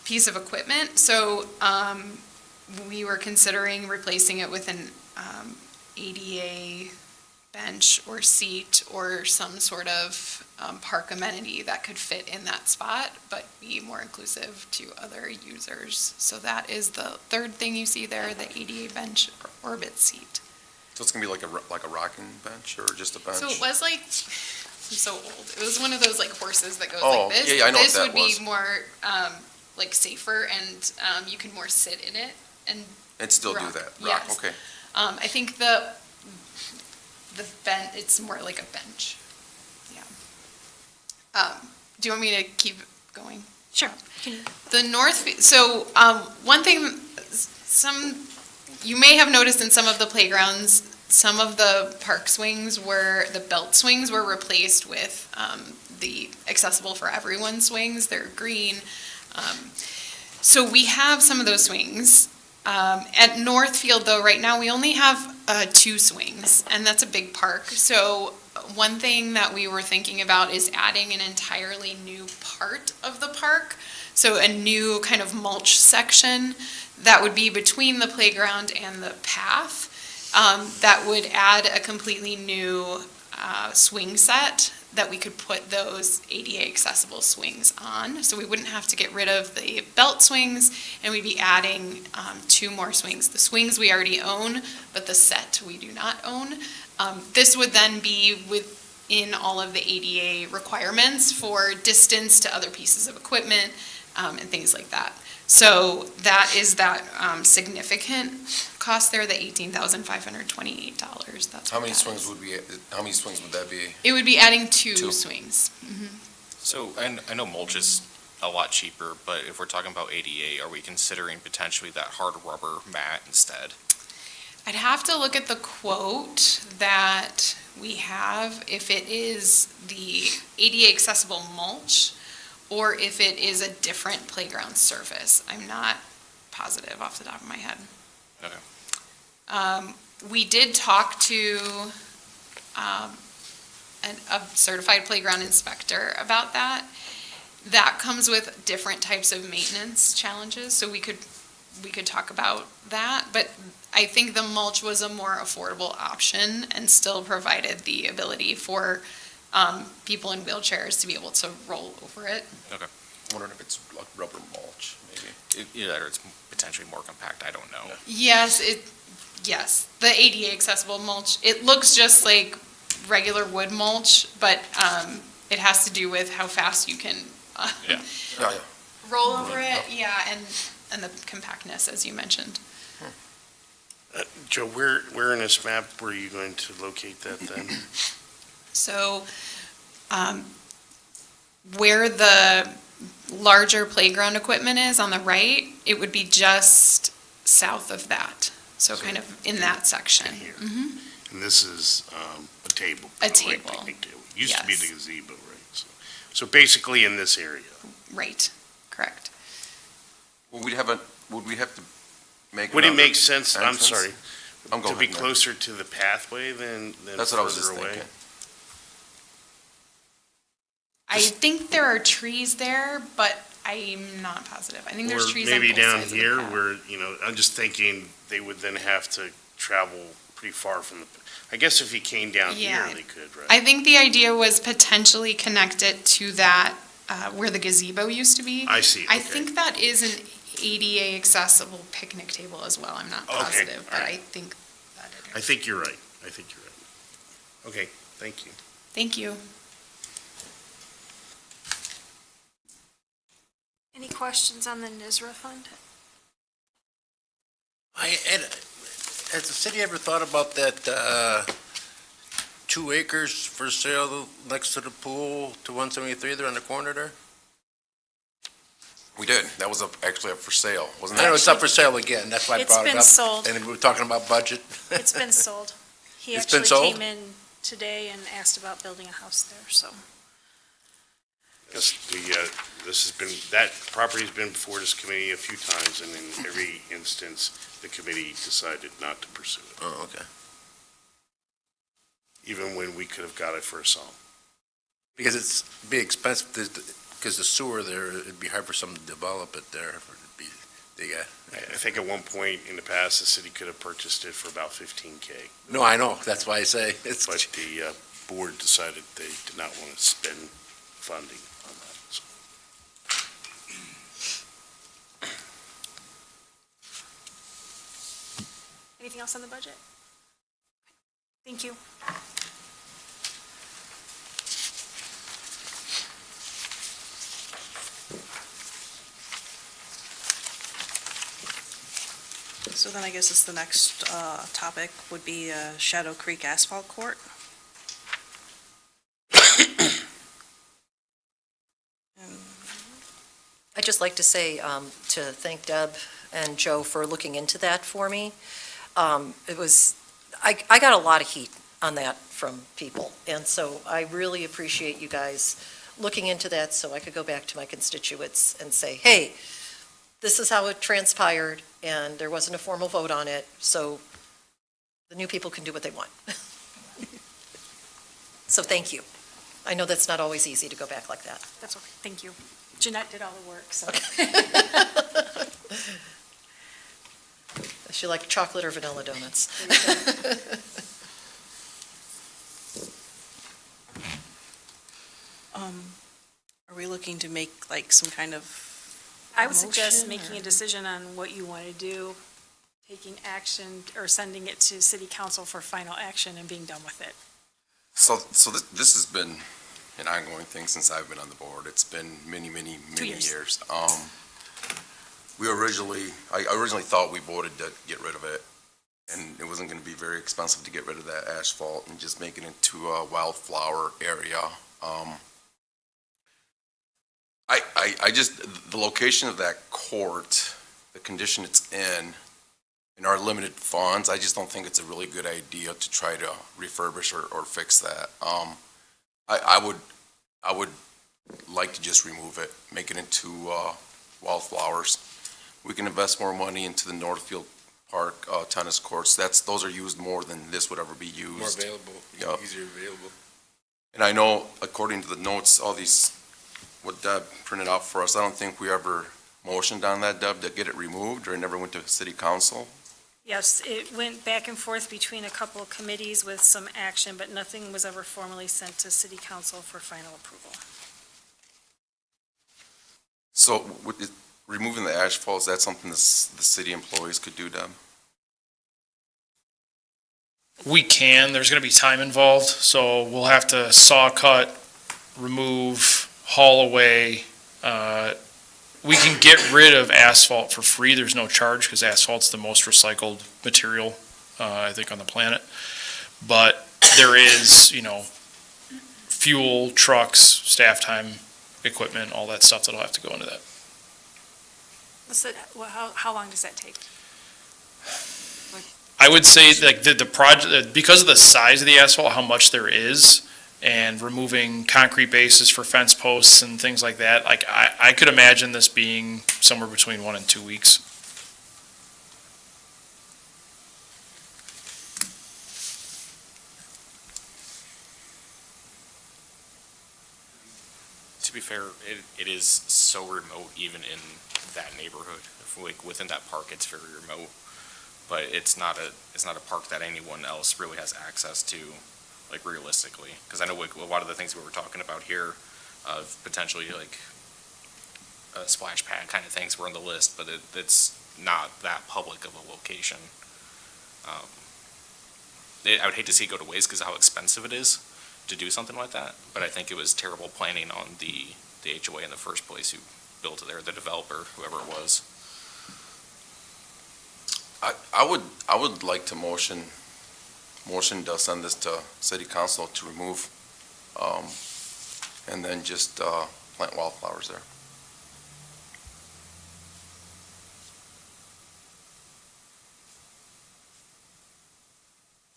Speaker 3: piece of equipment. So we were considering replacing it with an ADA bench or seat or some sort of park amenity that could fit in that spot, but be more inclusive to other users. So that is the third thing you see there, the ADA bench or orbit seat.
Speaker 8: So it's gonna be like a rocking bench or just a bench?
Speaker 3: So it was like, I'm so old. It was one of those like horses that goes
Speaker 8: Oh,
Speaker 3: like this.
Speaker 8: yeah, I know what
Speaker 3: This
Speaker 8: that
Speaker 3: would
Speaker 8: was.
Speaker 3: be more like safer and you can more sit in it and
Speaker 8: And still do
Speaker 3: rock.
Speaker 8: that?
Speaker 3: Yes.
Speaker 8: Rock, okay.
Speaker 3: I think the bench, it's more like a bench. Yeah. Do you want me to keep going?
Speaker 6: Sure.
Speaker 3: The so one thing, you may have noticed in some of the playgrounds, some of the park swings the belt swings were replaced with the accessible for everyone swings. They're green. So we have some of those swings. At Northfield, though, right now we only have 2 swings, and that's a big park. So one thing that we were thinking about is adding an entirely new part of the park. So a new kind of mulch section that would be between the playground and the path. That would add a completely new swing set that we could put those ADA accessible swings on. So we wouldn't have to get rid of the belt swings, and we'd be adding 2 more swings. The swings we already own, but the set we do not own. This would then be within all of the ADA requirements for distance to other pieces of equipment and things like that. So that is that significant cost there, the $18,528. That's
Speaker 8: How
Speaker 3: what
Speaker 8: many
Speaker 3: that
Speaker 8: swings
Speaker 3: is.
Speaker 8: how many swings would that be?
Speaker 3: It would be adding 2
Speaker 8: 2.
Speaker 3: swings.
Speaker 4: So I know mulch is a lot cheaper, but if we're talking about ADA, are we considering potentially that hard rubber mat instead?
Speaker 3: I'd have to look at the quote that we have, if it is the ADA accessible mulch, or if it is a different playground surface. I'm not positive off the top of my head.
Speaker 4: Okay.
Speaker 3: We did talk to a certified playground inspector about that. That comes with different types of maintenance challenges, so we could talk about that. But I think the mulch was a more affordable option and still provided the ability for people in wheelchairs to be able to roll over it.
Speaker 8: I'm wondering if it's like rubber mulch, maybe.
Speaker 4: Either it's potentially more compact, I don't know.
Speaker 3: Yes, the ADA accessible mulch, it looks just like regular wood mulch, but it has to do with how fast you can
Speaker 4: Yeah.
Speaker 8: Yeah.
Speaker 3: roll over it, and the compactness, as you mentioned.
Speaker 5: Joe, where in this map were you going to locate that then?
Speaker 3: So, where the larger playground equipment is on the right, it would be just south of that. So kind of in that section.
Speaker 5: Here.
Speaker 3: Mhm.
Speaker 5: And this is a table.
Speaker 3: A
Speaker 5: like
Speaker 3: table.
Speaker 5: picnic table. Used to be the
Speaker 3: Yes.
Speaker 5: gazebo, right? So basically in this area.
Speaker 3: Right, correct.
Speaker 8: Would we have to make?
Speaker 5: Would it
Speaker 8: another
Speaker 5: make sense, I'm
Speaker 8: entrance?
Speaker 5: sorry,
Speaker 8: I'm
Speaker 5: to
Speaker 8: going
Speaker 5: be
Speaker 8: ahead.
Speaker 5: closer to the pathway than
Speaker 8: That's what I was just
Speaker 5: further away?
Speaker 8: thinking.
Speaker 3: I think there are trees there, but I'm not positive. I think there's
Speaker 5: Or
Speaker 3: trees on
Speaker 5: maybe
Speaker 3: both
Speaker 5: down
Speaker 3: sides of the
Speaker 5: here
Speaker 3: path.
Speaker 5: where, I'm just thinking they would then have to travel pretty far from the, I guess if he came down here,
Speaker 3: Yeah.
Speaker 5: they could, right?
Speaker 3: I think the idea was potentially connect it to that, where the gazebo used to be.
Speaker 5: I see,
Speaker 3: I
Speaker 5: okay.
Speaker 3: think that is an ADA accessible picnic table as well. I'm not
Speaker 5: Okay,
Speaker 3: positive, but
Speaker 5: all right.
Speaker 3: I think that it
Speaker 5: I
Speaker 3: is.
Speaker 5: think you're right. Okay, thank you.
Speaker 3: Thank you.
Speaker 6: Any questions on the NISRA fund?
Speaker 2: Has the city ever thought about that, 2 acres for sale next to the pool to 173 there on the corner there?
Speaker 8: We did. That was actually up for sale, wasn't
Speaker 2: I know
Speaker 8: that?
Speaker 2: it's up for sale again, that's why I
Speaker 6: It's
Speaker 2: brought it
Speaker 6: been
Speaker 2: up.
Speaker 6: sold.
Speaker 2: And we were talking about budget.
Speaker 6: It's been sold. He
Speaker 2: It's been
Speaker 6: actually
Speaker 2: sold?
Speaker 6: came in today and asked about building a house there, so.
Speaker 5: Yes, this has been, that property's been before this committee a few times, and in every instance, the committee decided not to pursue it,
Speaker 2: Oh, okay.
Speaker 5: even when we could have got it for a song.
Speaker 2: Because it's be expensive, because the sewer there, it'd be hard for someone to develop it there.
Speaker 5: I think at one point in the past, the city could have purchased it for about 15K,
Speaker 2: No, I know, that's why I say, it's,
Speaker 5: but the board decided they did not want to spend funding on that. So,
Speaker 6: Anything else on the budget? Thank you.
Speaker 7: So then I guess it's the next topic would be Shadow Creek Asphalt Court.
Speaker 9: I'd just like to say, to thank Deb and Joe for looking into that for me. It was, I got a lot of heat on that from people, and so I really appreciate you guys looking into that so I could go back to my constituents and say, hey, this is how it transpired, and there wasn't a formal vote on it, so the new people can do what they want. So thank you. I know that's not always easy to go back like that.
Speaker 6: That's okay, thank you. Jeanette did all the work, so.
Speaker 9: Does she like chocolate or vanilla donuts?
Speaker 7: Are we looking to make like some kind of,
Speaker 6: I would suggest
Speaker 7: Motion
Speaker 6: making a
Speaker 7: or-
Speaker 6: decision on what you want to do, taking action, or sending it to city council for final action and being done with it.
Speaker 8: So this has been an ongoing thing since I've been on the board. It's been many, many,
Speaker 6: 2
Speaker 8: many
Speaker 6: years.
Speaker 8: years. I originally thought we voted to get rid of it, and it wasn't gonna be very expensive to get rid of that asphalt and just make it into a wildflower area. I just, the location of that court, the condition it's in our limited funds, I just don't think it's a really good idea to try to refurbish or fix that. I would like to just remove it, make it into wildflowers. We can invest more money into the Northfield Park tennis courts. Those are used more than this would ever be used.
Speaker 2: more available,
Speaker 8: Yep.
Speaker 2: easier available.
Speaker 8: And I know, according to the notes, all these, what Deb printed out for us, I don't think we ever motioned on that, Deb, to get it removed, or it never went to city council.
Speaker 6: Yes, it went back and forth between a couple of committees with some action, but nothing was ever formally sent to city council for final approval.
Speaker 8: So removing the asphalt, is that something the city employees could do, Deb?
Speaker 10: We can, there's gonna be time involved, so we'll have to saw cut, remove, haul away. We can get rid of asphalt for free, there's no charge, because asphalt's the most recycled material, I think, on the planet. But there is, fuel, trucks, staff time, equipment, all that stuff that'll have to go into that.
Speaker 6: How long does that take?
Speaker 10: I would say like the project, because of the size of the asphalt, how much there is, and removing concrete bases for fence posts and things like that, like I could imagine this being somewhere between 1 and 2 weeks.
Speaker 4: To be fair, it is so remote even in that neighborhood. Like within that park, it's very remote. But it's not a park that anyone else really has access to, like realistically. Because I know like, a lot of the things we were talking about here, of potentially like splash pad kind of things were on the list, but it's not that public of a location. I would hate to see it go to waste because of how expensive it is to do something like that. But I think it was terrible planning on the HOA in the first place who built it there, the developer, whoever it was.
Speaker 8: I would like to motion to send this to city council to remove, and then just, plant wildflowers there.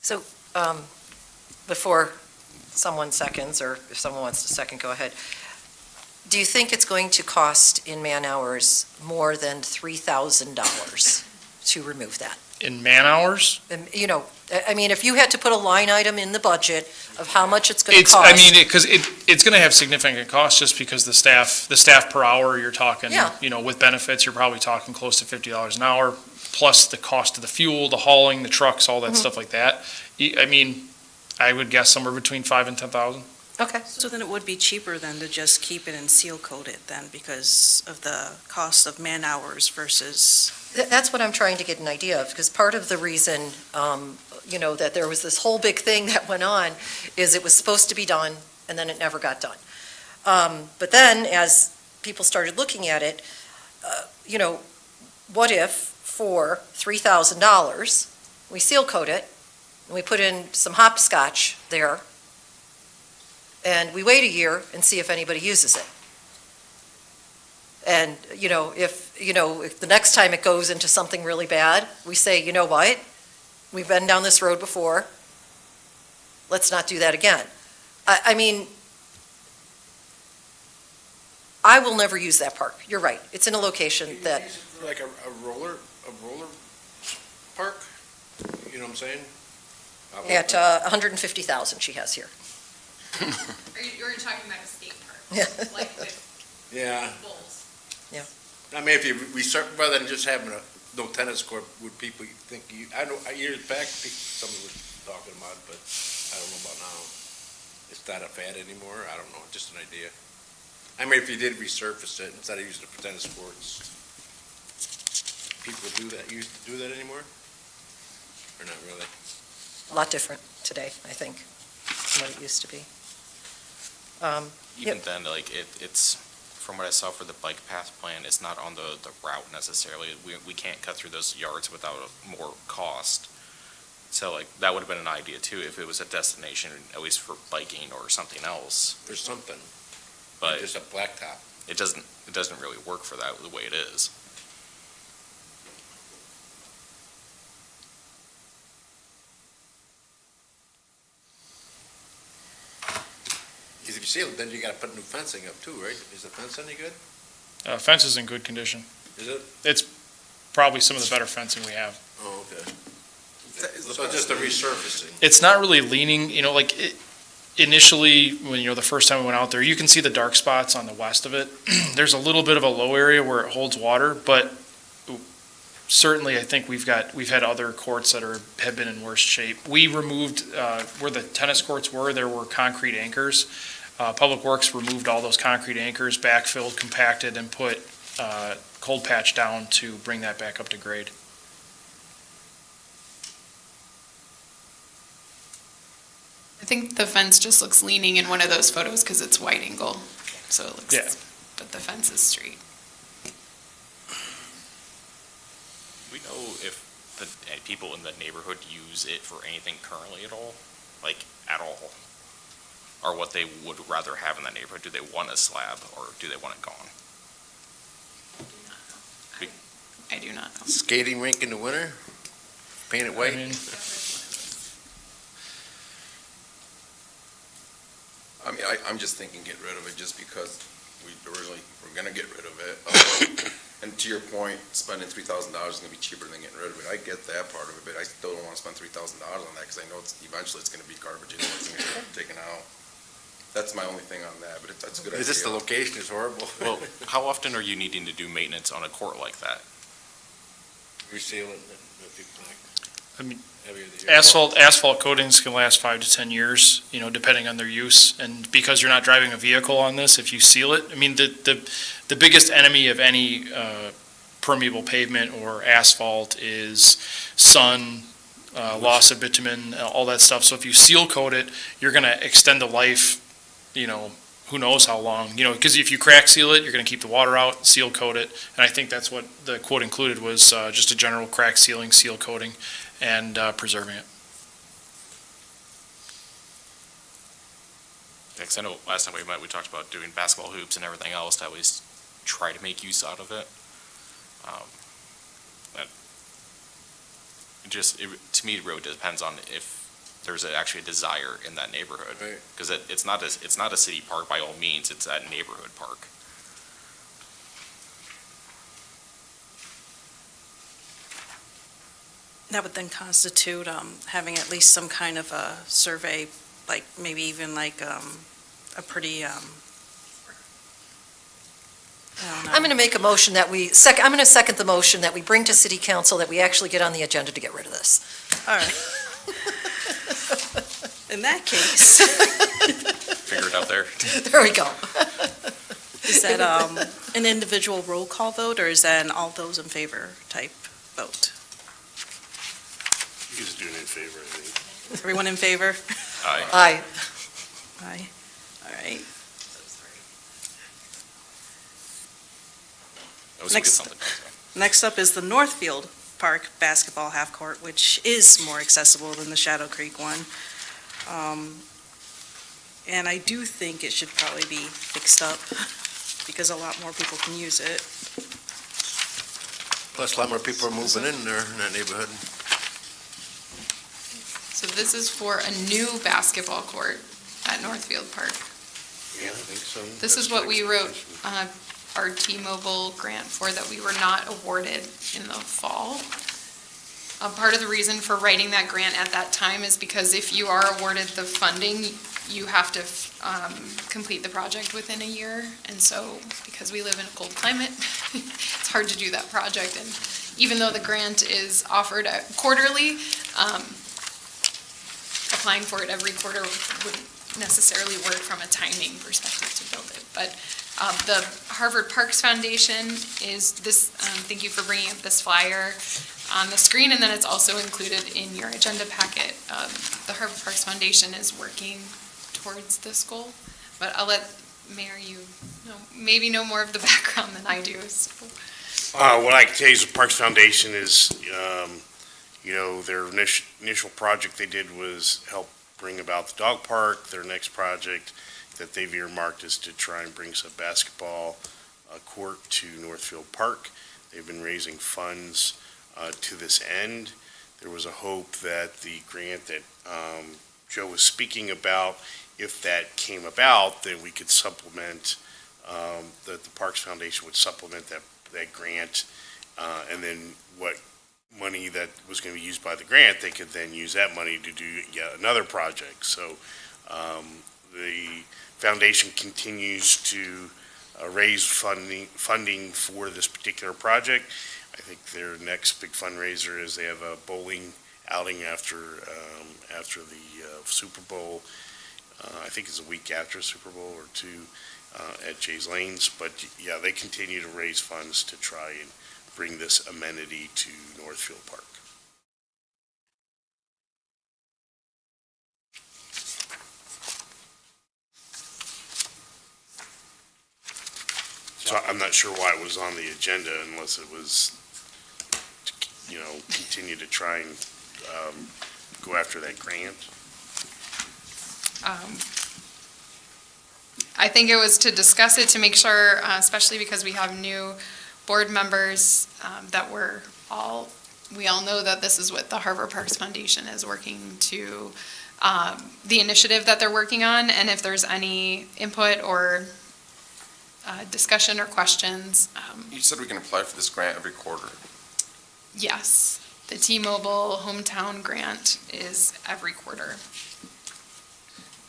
Speaker 9: So, before someone seconds, or if someone wants to second, go ahead. Do you think it's going to cost in man-hours more than $3,000 to remove that?
Speaker 10: In man-hours?
Speaker 9: And, you know, I mean, if you had to put a line item in the budget of how much it's going to
Speaker 10: It's,
Speaker 9: cost.
Speaker 10: I mean, because it's going to have significant costs just because the staff per hour, you're talking,
Speaker 9: Yeah.
Speaker 10: you know, with benefits, you're probably talking close to $50 an hour, plus the cost of the fuel, the hauling, the trucks, all that
Speaker 9: Mhm.
Speaker 10: stuff like that. I mean, I would guess somewhere between 5 and 10,000.
Speaker 9: Okay.
Speaker 7: So then it would be cheaper than to just keep it and seal coat it then because of the cost of man-hours versus,
Speaker 9: That's what I'm trying to get an idea of, because part of the reason, you know, that there was this whole big thing that went on is it was supposed to be done, and then it never got done. But then, as people started looking at it, you know, what if for $3,000, we seal coat it, and we put in some hopscotch there, and we wait a year and see if anybody uses it? And, you know, if the next time it goes into something really bad, we say, you know what? We've been down this road before. Let's not do that again. I mean, I will never use that park. You're right. It's in a location that,
Speaker 2: Like a roller park, you know what I'm saying?
Speaker 9: at 150,000 she has here.
Speaker 3: You're talking about a skate park,
Speaker 9: Yeah.
Speaker 3: like with
Speaker 2: Yeah,
Speaker 3: bulls.
Speaker 2: I mean, if you restart, rather than just having no tennis court, would people think I know, years back, someone was talking about it, but I don't know about now. It's not a fad anymore, I don't know, just an idea. I mean, if you did resurface it, instead of using it for tennis courts, people used to do that anymore? Or not really?
Speaker 9: A lot different today, I think, than what it used to be.
Speaker 4: Even then, like, it's, from what I saw for the bike path plan, it's not on the route necessarily. We can't cut through those yards without more cost. So, like, that would have been an idea too, if it was a destination, at least for biking or something else.
Speaker 2: Or something,
Speaker 4: But
Speaker 2: just a blacktop.
Speaker 4: it doesn't really work for that the way it is.
Speaker 2: Because if you seal it, then you gotta put new fencing up too, right? Is the fence any good?
Speaker 10: Fence is in good condition.
Speaker 2: Is it?
Speaker 10: It's probably some of the better fencing we have.
Speaker 2: Oh, okay. So just the resurfacing.
Speaker 10: It's not really leaning, you know, like initially, when, you know, the first time we went out there, you can see the dark spots on the west of it. There's a little bit of a low area where it holds water, but certainly I think we've had other courts that have been in worse shape. We removed, where the tennis courts were, there were concrete anchors. Public Works removed all those concrete anchors, backfilled, compacted, and put cold patch down to bring that back up to grade.
Speaker 3: I think the fence just looks leaning in one of those photos because it's wide angle, so it looks,
Speaker 10: Yeah.
Speaker 3: but the fence is straight.
Speaker 4: We know if the people in the neighborhood use it for anything currently at all, like at all, are what they would rather have in that neighborhood. Do they want a slab, or do they want it gone?
Speaker 3: I do not know.
Speaker 2: Skating rink in the winter, paint it
Speaker 10: I
Speaker 2: white.
Speaker 10: mean,
Speaker 8: I mean, I'm just thinking get rid of it just because we originally were gonna get rid of it. And to your point, spending $3,000 is gonna be cheaper than getting rid of it. I get that part of it, but I still don't wanna spend $3,000 on that, cause I know eventually it's gonna be garbage and it's gonna get taken out. That's my only thing on that, but that's a good idea.
Speaker 2: It's just the location is horrible.
Speaker 4: Well, how often are you needing to do maintenance on a court like that?
Speaker 2: Reseal it, if you like.
Speaker 10: I mean,
Speaker 2: Every other year.
Speaker 10: asphalt coatings can last 5 to 10 years, depending on their use. And because you're not driving a vehicle on this, if you seal it, I mean, the biggest enemy of any permeable pavement or asphalt is sun, loss of bitumen, all that stuff. So if you seal coat it, you're going to extend the life, who knows how long, because if you crack seal it, you're going to keep the water out, seal coat it. And I think that's what the quote included was just a general crack sealing, seal coating, and preserving it.
Speaker 4: Because I know last time we met, we talked about doing basketball hoops and everything else to at least try to make use out of it. To me, it really depends on if there's actually a desire in that neighborhood.
Speaker 2: Right.
Speaker 4: Because it's not a city park by all means, it's a neighborhood park.
Speaker 7: That would then constitute having at least some kind of a survey, like maybe even like a pretty, I don't know.
Speaker 9: I'm going to make a motion that I'm going to second the motion that we bring to city council that we actually get on the agenda to get rid of this.
Speaker 7: All right. In that case,
Speaker 4: Figure it out there.
Speaker 9: There we go.
Speaker 7: is that an individual roll call vote, or is that an all those in favor type vote?
Speaker 5: He's doing it in favor, I think.
Speaker 7: Everyone in favor?
Speaker 4: Aye.
Speaker 9: Aye.
Speaker 7: Aye. All right.
Speaker 4: That was
Speaker 7: Next.
Speaker 4: something.
Speaker 7: Next up is the Northfield Park Basketball Half Court, which is more accessible than the Shadow Creek one. And I do think it should probably be fixed up because a lot more people can use it.
Speaker 2: Plus, a lot more people are moving in there, in that neighborhood.
Speaker 3: So this is for a new basketball court at Northfield Park.
Speaker 5: Yeah, I think so.
Speaker 3: This is what we wrote our T-Mobile grant for that we were not awarded in the fall. Part of the reason for writing that grant at that time is because if you are awarded the funding, you have to complete the project within a year. And so, because we live in a cold climate, it's hard to do that project. And even though the grant is offered quarterly, applying for it every quarter wouldn't necessarily work from a timing perspective to build it. But the Harvard Parks Foundation is this, thank you for bringing up this flyer on the screen, and then it's also included in your agenda packet. The Harvard Parks Foundation is working towards this goal, but I'll let Mayor, maybe know more of the background than I do. So.
Speaker 5: What I can tell you is the Parks Foundation is, their initial project they did was help bring about the dog park. Their next project that they've earmarked is to try and bring some basketball court to Northfield Park. They've been raising funds to this end. There was a hope that the grant that Joe was speaking about, if that came about, then we could supplement, that the Parks Foundation would supplement that grant, and then what money that was going to be used by the grant, they could then use that money to do yet another project. So the foundation continues to raise funding for this particular project. I think their next big fundraiser is they have a bowling outing after the Super Bowl. I think it's a week after Super Bowl or two at Jay's Lanes. But yeah, they continue to raise funds to try and bring this amenity to Northfield Park. So I'm not sure why it was on the agenda unless it was, continue to try and go after that grant.
Speaker 3: I think it was to discuss it, to make sure, especially because we have new board members, that we all know that this is what the Harbor Parks Foundation is working to, the initiative that they're working on, and if there's any input or discussion or questions,
Speaker 8: You said we can apply for this grant every quarter.
Speaker 3: yes. The T-Mobile Hometown Grant is every quarter.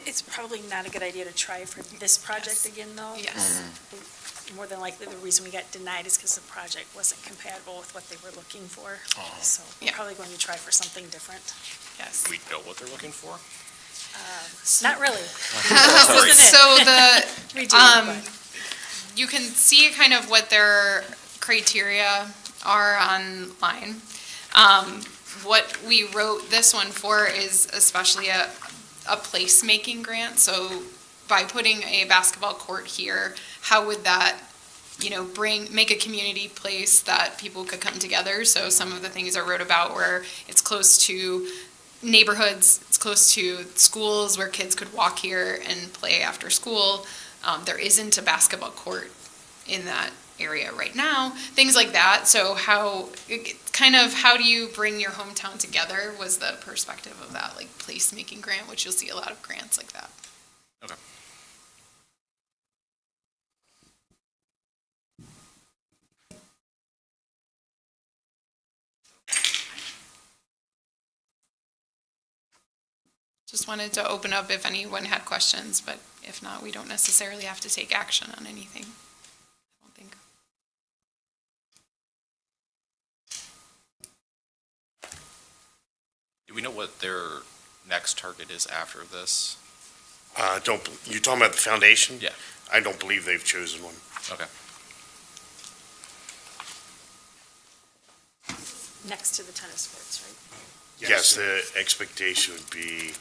Speaker 6: It's probably not a good idea to try for this project again, though.
Speaker 3: Yes.
Speaker 6: More than likely, the reason we got denied is because the project wasn't compatible with what they were looking for. So we're
Speaker 3: Yeah.
Speaker 6: probably going to try for something different.
Speaker 3: Yes.
Speaker 4: We know what they're looking for?
Speaker 6: Not really.
Speaker 3: So
Speaker 6: We do,
Speaker 3: Um,
Speaker 6: but
Speaker 3: you can see kind of what their criteria are online. What we wrote this one for is especially a placemaking grant. So by putting a basketball court here, how would that, make a community place that people could come together? So some of the things I wrote about where it's close to neighborhoods, it's close to schools where kids could walk here and play after school. There isn't a basketball court in that area right now, things like that. So how do you bring your hometown together was the perspective of that, like placemaking grant, which you'll see a lot of grants like that.
Speaker 4: Okay.
Speaker 3: Just wanted to open up if anyone had questions, but if not, we don't necessarily have to take action on anything. I don't think.
Speaker 4: Do we know what their next target is after this?
Speaker 5: You talking about the foundation?
Speaker 4: Yeah.
Speaker 5: I don't believe they've chosen one.
Speaker 4: Okay.
Speaker 6: next to the tennis courts, right?
Speaker 5: Yes, the expectation would be,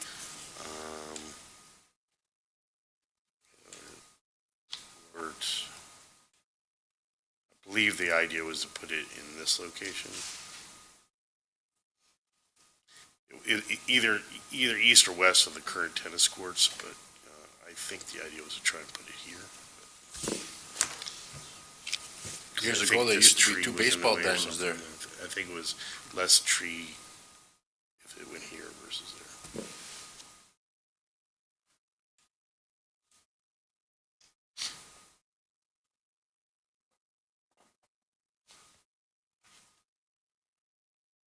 Speaker 5: words. I believe the idea was to put it in this location. Either east or west of the current tennis courts, but I think the idea was to try and put it here.
Speaker 2: Years
Speaker 5: I
Speaker 2: ago,
Speaker 5: think
Speaker 2: there
Speaker 5: this
Speaker 2: used to be
Speaker 5: tree
Speaker 2: two
Speaker 5: was in the
Speaker 2: baseball
Speaker 5: way or
Speaker 2: diamonds there.
Speaker 5: something. I think it was less tree if it went here versus there.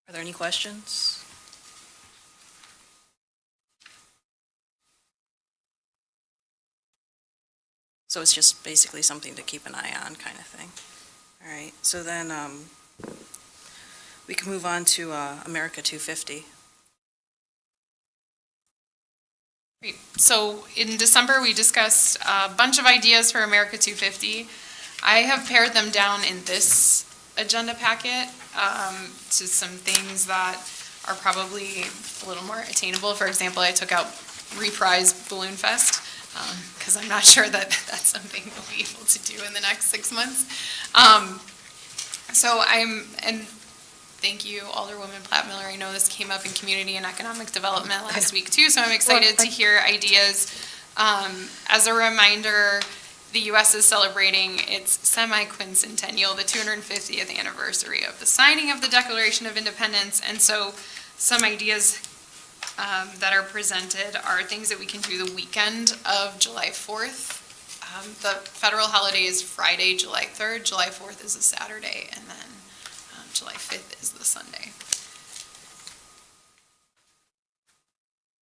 Speaker 7: Are there any questions? So it's just basically something to keep an eye on kind of thing. All right, so then we can move on to America 250.
Speaker 3: Great. So in December, we discussed a bunch of ideas for America 250. I have pared them down in this agenda packet to some things that are probably a little more attainable. For example, I took out Reprise Balloon Fest because I'm not sure that that's something we'll be able to do in the next 6 months. And thank you, Alderwoman Platt-Miller. I know this came up in Community and Economic Development last week too, so I'm excited to hear ideas. As a reminder, the U.S. is celebrating its semi-quincentennial, the 250th anniversary of the signing of the Declaration of Independence, and so some ideas that are presented are things that we can do the weekend of July 4th. The federal holiday is Friday, July 3rd, July 4th is a Saturday, and then July 5th is the Sunday.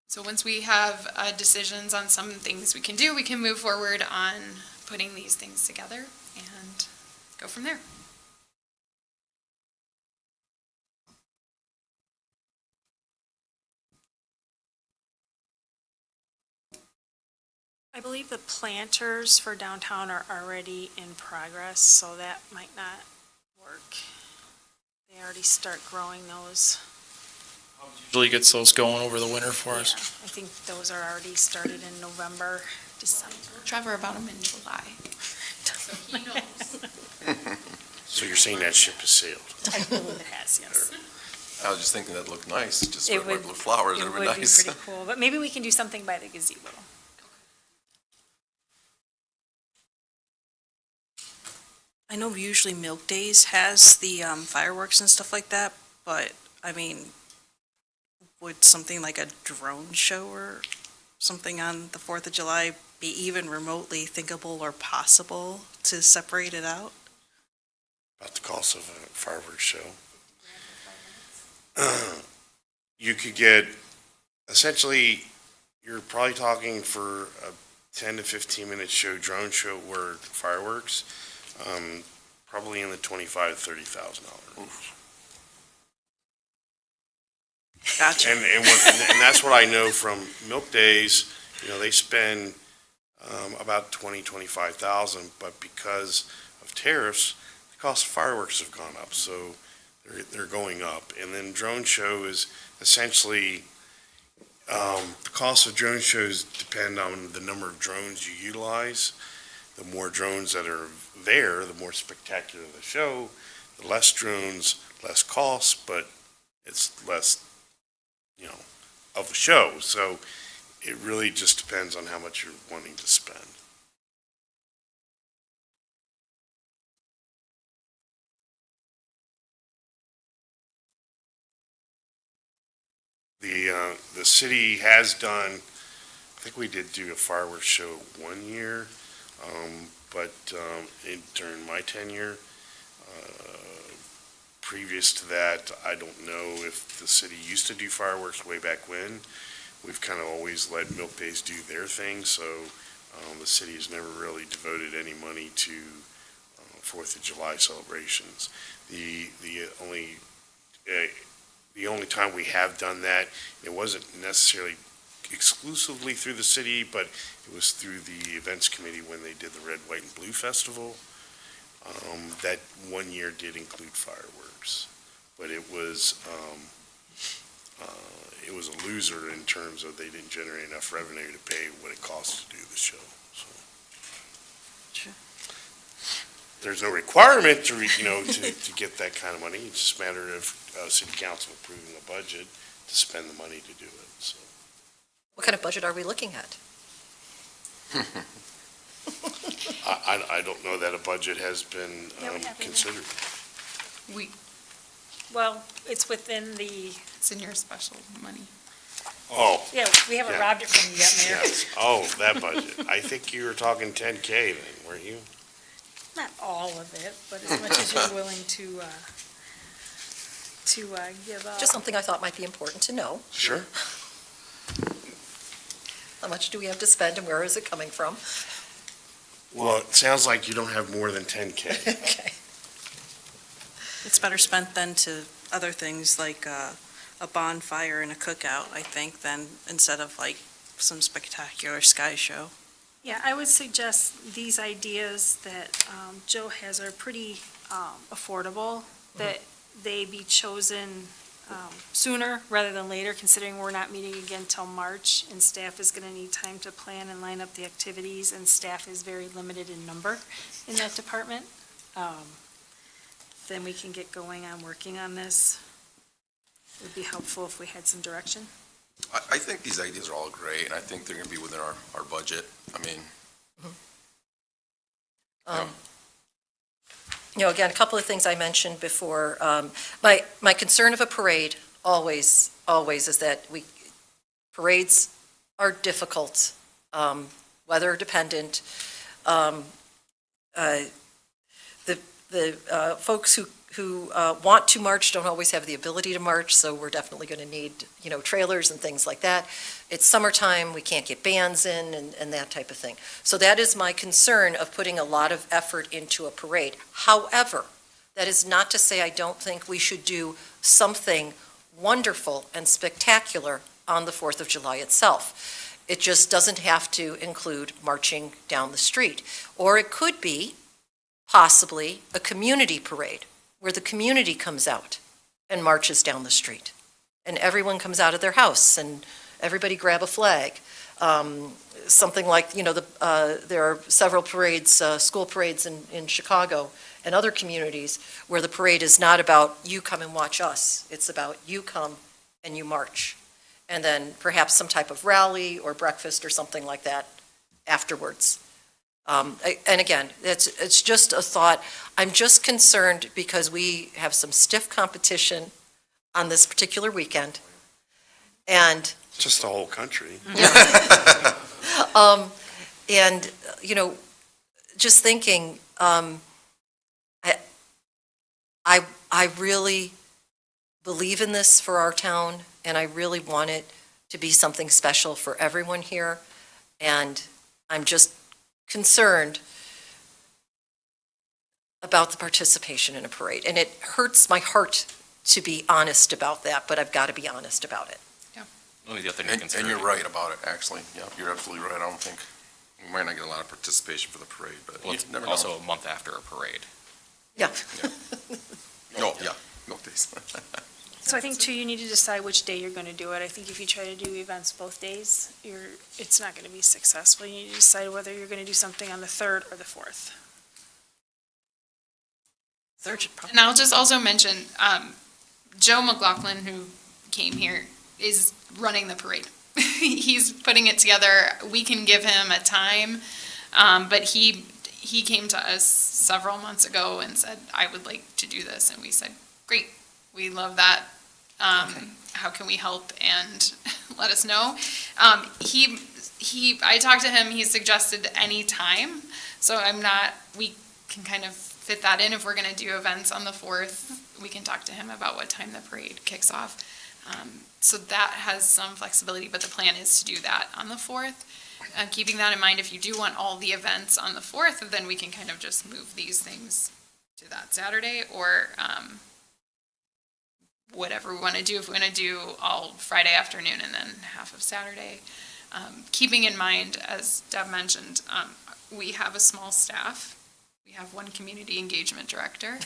Speaker 3: So once we have decisions on some things we can do, we can move forward on putting these things together and go from there.
Speaker 6: I believe the planters for downtown are already in progress, so that might not work. They already start growing those.
Speaker 10: Usually gets those going over the winter for us.
Speaker 6: Yeah, I think those are already started in November, December.
Speaker 3: Trevor about them in July. So he knows.
Speaker 5: So you're saying that ship has sailed?
Speaker 6: I believe it has, yes.
Speaker 8: I was just thinking that looked nice, just
Speaker 6: It
Speaker 8: with
Speaker 6: would-
Speaker 8: blue flowers, it would be
Speaker 6: It would be
Speaker 8: nice.
Speaker 6: pretty cool, but maybe we can do something by the gazebo.
Speaker 7: I know usually Milk Days has the fireworks and stuff like that, but, I mean, would something like a drone show or something on the 4th of July be even remotely thinkable or possible to separate it out?
Speaker 5: About the cost of a fireworks show. You could get, essentially, you're probably talking for a 10 to 15 minute show, drone show or fireworks, probably in the $25,000 to $30,000 range.
Speaker 7: Gotcha.
Speaker 5: And that's what I know from Milk Days, they spend about 25,000, but because of tariffs, the cost of fireworks have gone up, so they're going up. And then drone show is essentially, the cost of drone shows depend on the number of drones you utilize. The more drones that are there, the more spectacular the show. The less drones, less cost, but it's less, of the show. So it really just depends on how much you're wanting to spend. The city has done, I think we did do a fireworks show one year, but during my tenure, previous to that, I don't know if the city used to do fireworks way back when. We've kind of always let Milk Days do their thing, so the city has never really devoted any money to 4th of July celebrations. The only time we have done that, it wasn't necessarily exclusively through the city, but it was through the events committee when they did the Red, White, and Blue Festival. That one year did include fireworks, but it was a loser in terms of they didn't generate enough revenue to pay what it costs to do the show. So
Speaker 7: Sure.
Speaker 5: there's no requirement to get that kind of money. It's just a matter of city council approving a budget to spend the money to do it. So
Speaker 9: What kind of budget are we looking at?
Speaker 5: I don't know that a budget has been
Speaker 6: Yeah, we have it.
Speaker 5: considered.
Speaker 6: Well, it's within the,
Speaker 3: It's in your special money.
Speaker 5: Oh,
Speaker 6: yeah, we haven't
Speaker 5: Yeah.
Speaker 6: robbed it from you yet, Mayor.
Speaker 5: yes. Oh, that budget. I think you were talking 10K then, weren't you?
Speaker 6: Not all of it, but as much as you're willing to give up.
Speaker 9: Just something I thought might be important to know.
Speaker 5: Sure.
Speaker 9: How much do we have to spend and where is it coming from?
Speaker 5: Well, it sounds like you don't have more than 10K.
Speaker 9: Okay.
Speaker 7: It's better spent than to other things like a bonfire and a cookout, I think, than instead of like some spectacular sky show.
Speaker 6: Yeah, I would suggest these ideas that Joe has are pretty affordable, that they be chosen sooner rather than later, considering we're not meeting again till March, and staff is going to need time to plan and line up the activities, and staff is very limited in number in that department. Then we can get going on working on this. It would be helpful if we had some direction.
Speaker 8: I think these ideas are all great, and I think they're gonna be within our budget. I mean,
Speaker 9: Again, a couple of things I mentioned before. My concern of a parade always is that parades are difficult, weather dependent. The folks who want to march don't always have the ability to march, so we're definitely going to need, trailers and things like that. It's summertime, we can't get bands in and that type of thing. So that is my concern of putting a lot of effort into a parade. However, that is not to say I don't think we should do something wonderful and spectacular on the 4th of July itself. It just doesn't have to include marching down the street. Or it could be possibly a community parade where the community comes out and marches down the street. And everyone comes out of their house and everybody grab a flag. Something like, there are several parades, school parades in Chicago and other communities where the parade is not about you come and watch us. It's about you come and you march. And then perhaps some type of rally or breakfast or something like that afterwards. And again, it's just a thought. I'm just concerned because we have some stiff competition on this particular weekend. And
Speaker 5: Just the whole country.
Speaker 9: And, just thinking, I really believe in this for our town, and I really want it to be something special for everyone here. And I'm just concerned about the participation in a parade. And it hurts my heart to be honest about that, but I've got to be honest about it.
Speaker 4: Only the other thing to
Speaker 8: And
Speaker 4: consider.
Speaker 8: you're right about it, actually. Yeah, you're absolutely right. I don't think, we might not get a lot of participation for the parade, but
Speaker 4: Well,
Speaker 8: you
Speaker 4: it's
Speaker 8: never know.
Speaker 4: also a month after a parade.
Speaker 9: Yeah.
Speaker 8: Oh, yeah, no days.
Speaker 6: So I think too, you need to decide which day you're gonna do it. I think if you try to do events both days, it's not gonna be successful. You need to decide whether you're gonna do something on the 3rd or the 4th.
Speaker 9: Third should probably-
Speaker 3: And I'll just also mention, Joe McLaughlin, who came here, is running the parade. He's putting it together. We can give him a time, but he came to us several months ago and said, I would like to do this. And we said, great, we love that. How can we help? And let us know. I talked to him, he suggested any time. So we can kind of fit that in. If we're gonna do events on the 4th, we can talk to him about what time the parade kicks off. So that has some flexibility, but the plan is to do that on the 4th. Keeping that in mind, if you do want all the events on the 4th, then we can kind of just move these things to that Saturday, or whatever we want to do. If we want to do all Friday afternoon and then half of Saturday. Keeping in mind, as Deb mentioned, we have a small staff. We have one community engagement director.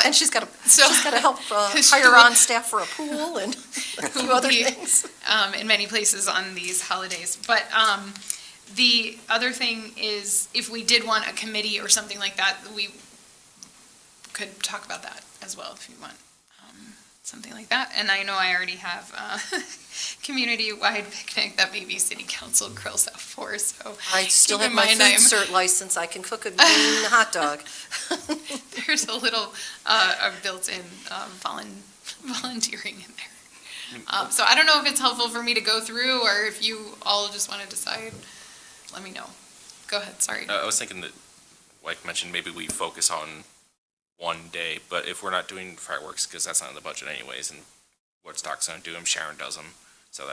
Speaker 9: And she's got to help hire on staff for a pool and a few other things.
Speaker 3: In many places on these holidays. But the other thing is, if we did want a committee or something like that, we could talk about that as well if you want. Something like that. And I know I already have a community-wide picnic that maybe city council grills out for, so.
Speaker 9: I still
Speaker 3: keep
Speaker 9: have
Speaker 3: in
Speaker 9: my
Speaker 3: mind
Speaker 9: food cert license. I can cook a mean hot dog.
Speaker 3: There's a little a built-in volunteering in there. So I don't know if it's helpful for me to go through, or if you all just want to decide, let me know. Go ahead, sorry.
Speaker 4: I was thinking that, like mentioned, maybe we focus on one day, but if we're not doing fireworks, because that's not in the budget anyways, and Woodstock's gonna do them, Sharon does them, so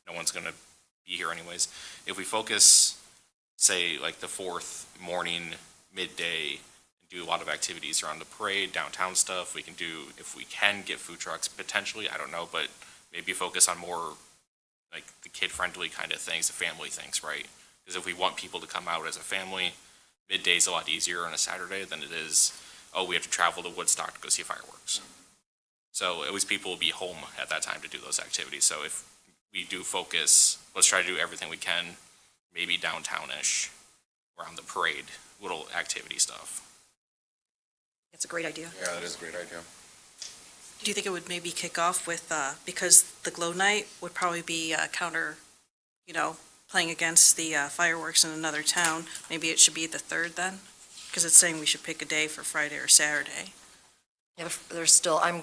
Speaker 4: no one's gonna be here anyways. If we focus, say, like the 4th morning, midday, and do a lot of activities around the parade, downtown stuff, we can do, if we can get food trucks, potentially, I don't know, but maybe focus on more like the kid-friendly kind of things, the family things, right? Because if we want people to come out as a family, midday's a lot easier on a Saturday than it is, we have to travel to Woodstock to go see fireworks. So at least people will be home at that time to do those activities. So if we do focus, let's try to do everything we can, maybe downtown-ish, around the parade, little activity stuff.
Speaker 9: It's a great idea.
Speaker 8: Yeah, that is a great idea.
Speaker 7: Do you think it would maybe kick off with, because the glow night would probably be counter, playing against the fireworks in another town, maybe it should be the 3rd then? Because it's saying we should pick a day for Friday or Saturday.
Speaker 9: Yeah, there's still, I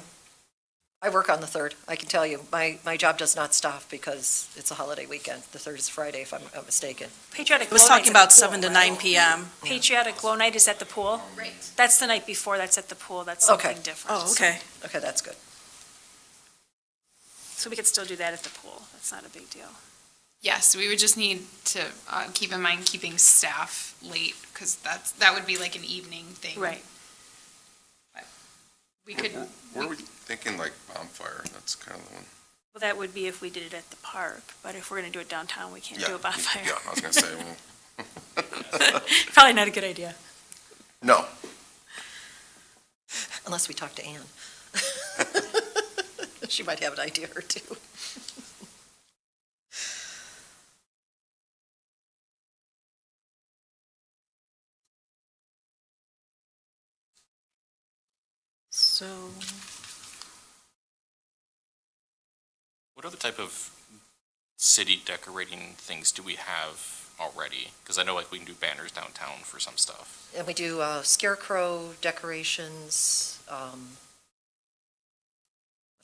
Speaker 9: work on the 3rd, I can tell you. My job does not stop because it's a holiday weekend. The 3rd is Friday, if I'm not mistaken.
Speaker 6: Patriotic
Speaker 7: It was
Speaker 6: Glow Night's
Speaker 7: talking
Speaker 6: at
Speaker 7: about
Speaker 6: the
Speaker 7: 7
Speaker 6: pool,
Speaker 7: to
Speaker 6: right?
Speaker 7: 9 p.m.
Speaker 6: Patriotic Glow Night is at the pool?
Speaker 3: Right.
Speaker 6: That's the night before, that's at the pool, that's
Speaker 9: Okay.
Speaker 6: something different.
Speaker 7: Oh, okay.
Speaker 9: Okay, that's good.
Speaker 6: So we could still do that at the pool, that's not a big deal.
Speaker 3: Yes, we would just need to keep in mind keeping staff late, because that would be like an evening thing.
Speaker 6: Right.
Speaker 3: We could,
Speaker 8: Were we thinking like bonfire? That's kind of the one.
Speaker 6: Well, that would be if we did it at the park, but if we're gonna do it downtown, we can't do a bonfire.
Speaker 8: Yeah, I was gonna say, well,
Speaker 6: Probably not a good idea.
Speaker 8: no.
Speaker 9: Unless we talk to Ann. She might have an idea or two.
Speaker 7: So,
Speaker 4: What other type of city decorating things do we have already? Because I know like we can do banners downtown for some stuff.
Speaker 9: And we do scarecrow decorations. What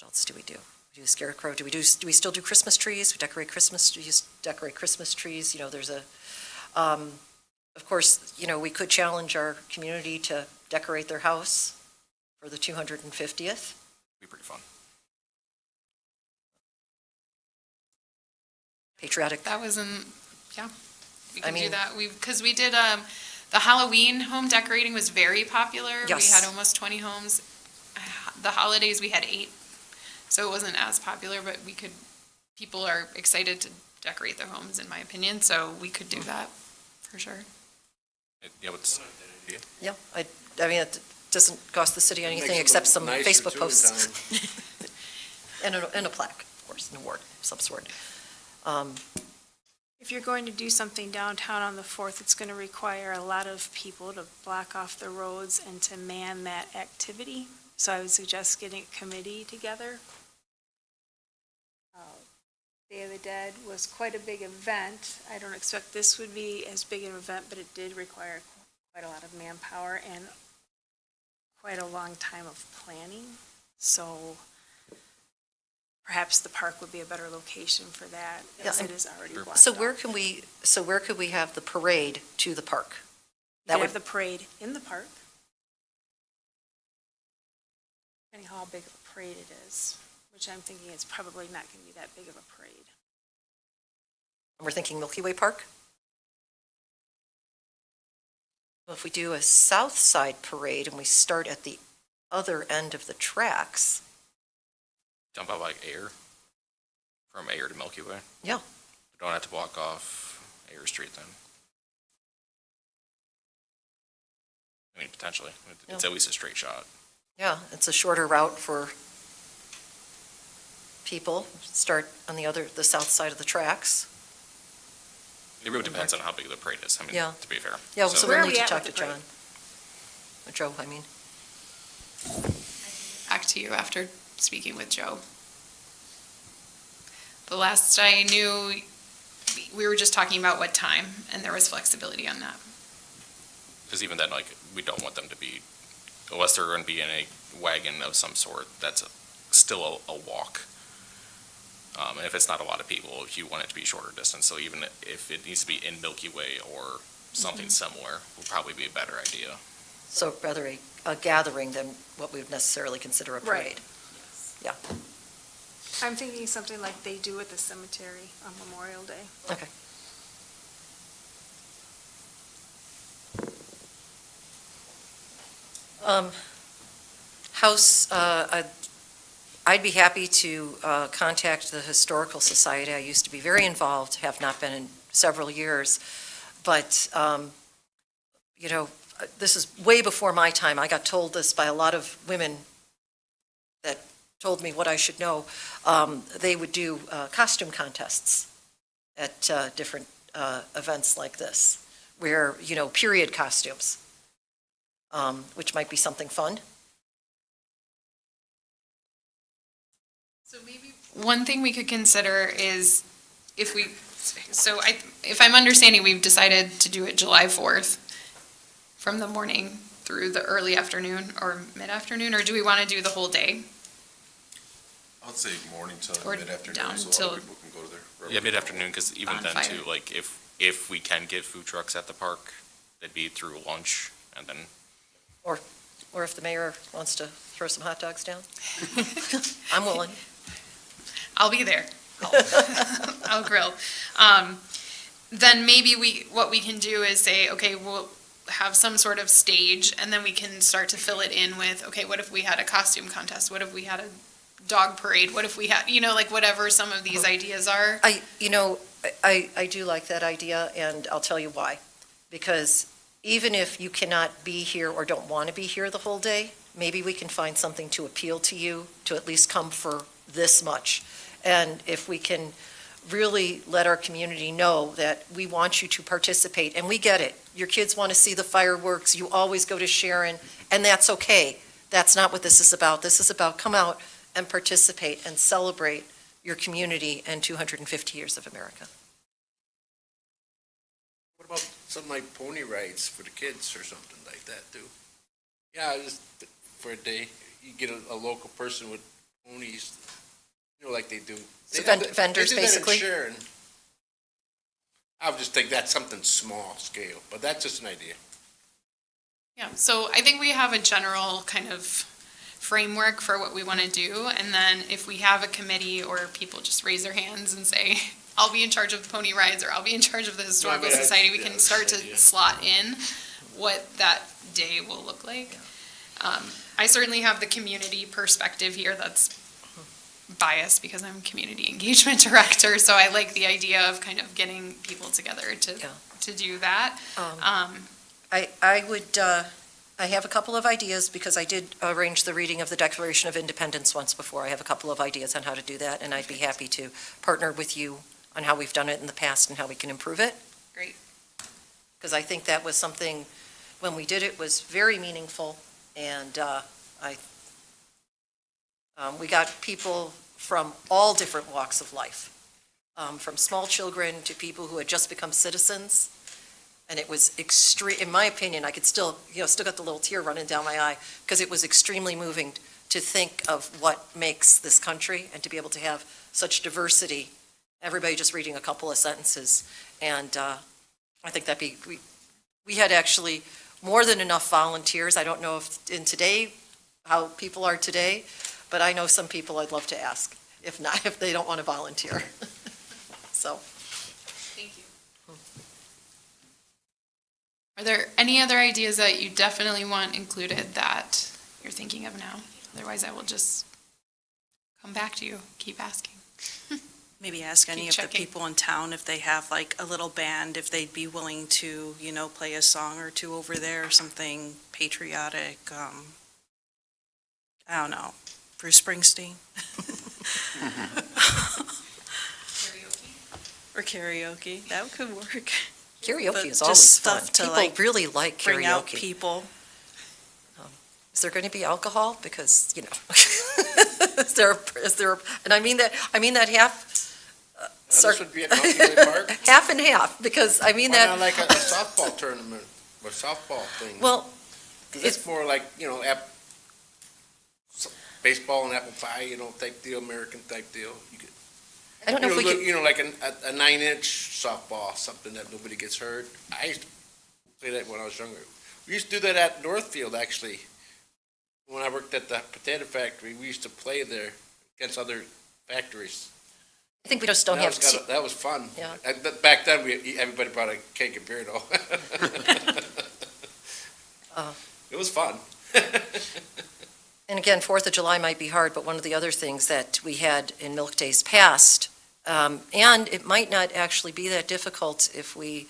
Speaker 9: else do we do? We do scarecrow. Do we still do Christmas trees? We decorate Christmas trees. You know, there's a, of course, you know, we could challenge our community to decorate their house for the 250th.
Speaker 4: Be pretty fun.
Speaker 9: Patriotic.
Speaker 3: That was in, yeah, we
Speaker 9: I
Speaker 3: can do
Speaker 9: mean-
Speaker 3: that. Because we did, the Halloween home decorating was very popular. We
Speaker 9: Yes.
Speaker 3: had almost 20 homes. The holidays, we had 8, so it wasn't as popular, but people are excited to decorate their homes, in my opinion, so we could do that, for sure.
Speaker 4: Yeah, what's,
Speaker 9: Yeah, I mean, it doesn't cost the city anything
Speaker 2: Makes it
Speaker 9: except
Speaker 2: look
Speaker 9: some
Speaker 2: nicer,
Speaker 9: Facebook
Speaker 2: too, in
Speaker 9: posts. And a plaque, of course, an award of some sort.
Speaker 6: If you're going to do something downtown on the 4th, it's going to require a lot of people to block off the roads and to man that activity. So I would suggest getting a committee together. Day of the Dead was quite a big event. I don't expect this would be as big an event, but it did require quite a lot of manpower and quite a long time of planning. So perhaps the park would be a better location for that, as
Speaker 9: Yeah,
Speaker 6: it is already blocked
Speaker 9: So
Speaker 6: off.
Speaker 9: where could we have the parade to the park?
Speaker 6: You
Speaker 9: That
Speaker 6: could
Speaker 9: would,
Speaker 6: have the parade in the park. Depending how big of a parade it is, which I'm thinking it's probably not going to be that big of a parade.
Speaker 9: we're thinking Milky Way Park? Well, if we do a south side parade and we start at the other end of the tracks,
Speaker 4: dump out like Air, from Air to Milky Way?
Speaker 9: Yeah.
Speaker 4: We don't have to block off Air Street then. I mean, potentially. It's at least a straight shot.
Speaker 9: yeah, it's a shorter route for people. Start on the south side of the tracks.
Speaker 4: It really depends on how big the parade is, I mean,
Speaker 9: Yeah.
Speaker 4: to be fair.
Speaker 9: Yeah, so
Speaker 6: Where
Speaker 9: we'll
Speaker 6: are
Speaker 9: need
Speaker 6: we
Speaker 9: to
Speaker 6: at
Speaker 9: talk
Speaker 6: with
Speaker 9: to
Speaker 6: the
Speaker 9: John. Or Joe, I mean.
Speaker 3: Back to you after speaking with Joe. The last I knew, we were just talking about what time, and there was flexibility on that.
Speaker 4: Because even then, like, we don't want them to be, unless they're going to be in a wagon of some sort, that's still a walk. And if it's not a lot of people, you want it to be shorter distance. So even if it needs to be in Milky Way or something similar, would probably be a better idea.
Speaker 9: So rather a gathering than what we would necessarily consider a parade.
Speaker 6: Right. I'm thinking something like they do at the cemetery on Memorial Day.
Speaker 9: Okay. I'd be happy to contact the Historical Society. I used to be very involved, have not been in several years. But, you know, this is way before my time. I got told this by a lot of women that told me what I should know. They would do costume contests at different events like this, where, you know, period costumes, which might be something fun.
Speaker 3: So maybe one thing we could consider is if I'm understanding, we've decided to do it July 4th from the morning through the early afternoon or mid-afternoon, or do we want to do the whole day?
Speaker 8: I'd say morning to
Speaker 3: Or
Speaker 8: mid-afternoon,
Speaker 3: down
Speaker 8: so
Speaker 3: till-
Speaker 8: other people can go to their.
Speaker 4: Yeah, mid-afternoon, because even then
Speaker 3: Bonfire.
Speaker 4: too, like, if we can get food trucks at the park, it'd be through lunch, and then,
Speaker 9: Or if the mayor wants to throw some hot dogs down. I'm willing.
Speaker 3: I'll be there. I'll grill. Then maybe what we can do is say, okay, we'll have some sort of stage, and then we can start to fill it in with, okay, what if we had a costume contest? What if we had a dog parade? What if we had, like whatever some of these ideas are?
Speaker 9: I do like that idea, and I'll tell you why. Because even if you cannot be here or don't want to be here the whole day, maybe we can find something to appeal to you, to at least come for this much. And if we can really let our community know that we want you to participate, and we get it. Your kids want to see the fireworks, you always go to Sharon, and that's okay. That's not what this is about. This is about come out and participate and celebrate your community and 250 years of America.
Speaker 2: something like pony rides for the kids or something like that too. Yeah, just for a day, you get a local person with ponies, like they do.
Speaker 9: So
Speaker 2: They do that-
Speaker 9: vendors,
Speaker 2: they do that in
Speaker 9: basically?
Speaker 2: Sharon. I would just think that's something small scale, but that's just an idea.
Speaker 3: Yeah, so I think we have a general kind of framework for what we want to do, and then if we have a committee or people just raise their hands and say, I'll be in charge of the pony rides, or I'll be in charge of the historical
Speaker 2: I mean,
Speaker 3: society, we
Speaker 2: yeah,
Speaker 3: can
Speaker 2: that's
Speaker 3: start
Speaker 2: a
Speaker 3: to
Speaker 2: good idea.
Speaker 3: slot in what that day will look like. I certainly have the community perspective here that's biased because I'm community engagement director, so I like the idea of kind of getting people together to do that.
Speaker 9: I would, I have a couple of ideas, because I did arrange the reading of the Declaration of Independence once before. I have a couple of ideas on how to do that, and I'd be happy to partner with you on how we've done it in the past and how we can improve it.
Speaker 3: Great.
Speaker 9: Because I think that was something, when we did it, was very meaningful, and we got people from all different walks of life, from small children to people who had just become citizens. And it was extreme, in my opinion, I could still got the little tear running down my eye, because it was extremely moving to think of what makes this country and to be able to have such diversity. Everybody just reading a couple of sentences. And I think we had actually more than enough volunteers. I don't know if in today, how people are today, but I know some people I'd love to ask, if they don't want to volunteer. So.
Speaker 3: Thank you. Are there any other ideas that you definitely want included that you're thinking of now? Otherwise, I will just come back to you, keep asking.
Speaker 7: Maybe ask any
Speaker 3: Keep
Speaker 7: of the
Speaker 3: checking.
Speaker 7: people in town if they have like a little band, if they'd be willing to, play a song or two over there, or something patriotic. I don't know, Bruce Springsteen.
Speaker 3: Karaoke?
Speaker 7: Or karaoke, that could work.
Speaker 9: Karaoke
Speaker 7: But
Speaker 9: is
Speaker 7: just
Speaker 9: always fun.
Speaker 7: stuff to,
Speaker 9: People
Speaker 7: like,
Speaker 9: really like
Speaker 7: Bring out
Speaker 9: karaoke.
Speaker 7: people.
Speaker 9: Is there going to be alcohol? Because, is there, and I mean that half,
Speaker 2: This would be at Monkey Park.
Speaker 9: half and half, because I mean
Speaker 2: Why not
Speaker 9: that,
Speaker 2: like a softball tournament or softball thing?
Speaker 9: well,
Speaker 2: 'Cause it's more like, baseball and apple pie, type deal, American type deal. You could,
Speaker 9: I don't know if we could,
Speaker 2: like a 9-inch softball, something that nobody gets hurt. I used to play that when I was younger. We used to do that at Northfield, actually. When I worked at the potato factory, we used to play there against other factories.
Speaker 9: I think we just don't
Speaker 2: That
Speaker 9: have,
Speaker 2: was kinda- that was fun.
Speaker 9: Yeah.
Speaker 2: But back then, everybody brought a cake of beer, though. It was fun.
Speaker 9: and again, 4th of July might be hard, but one of the other things that we had in Milk Days past, and it might not actually be that difficult if we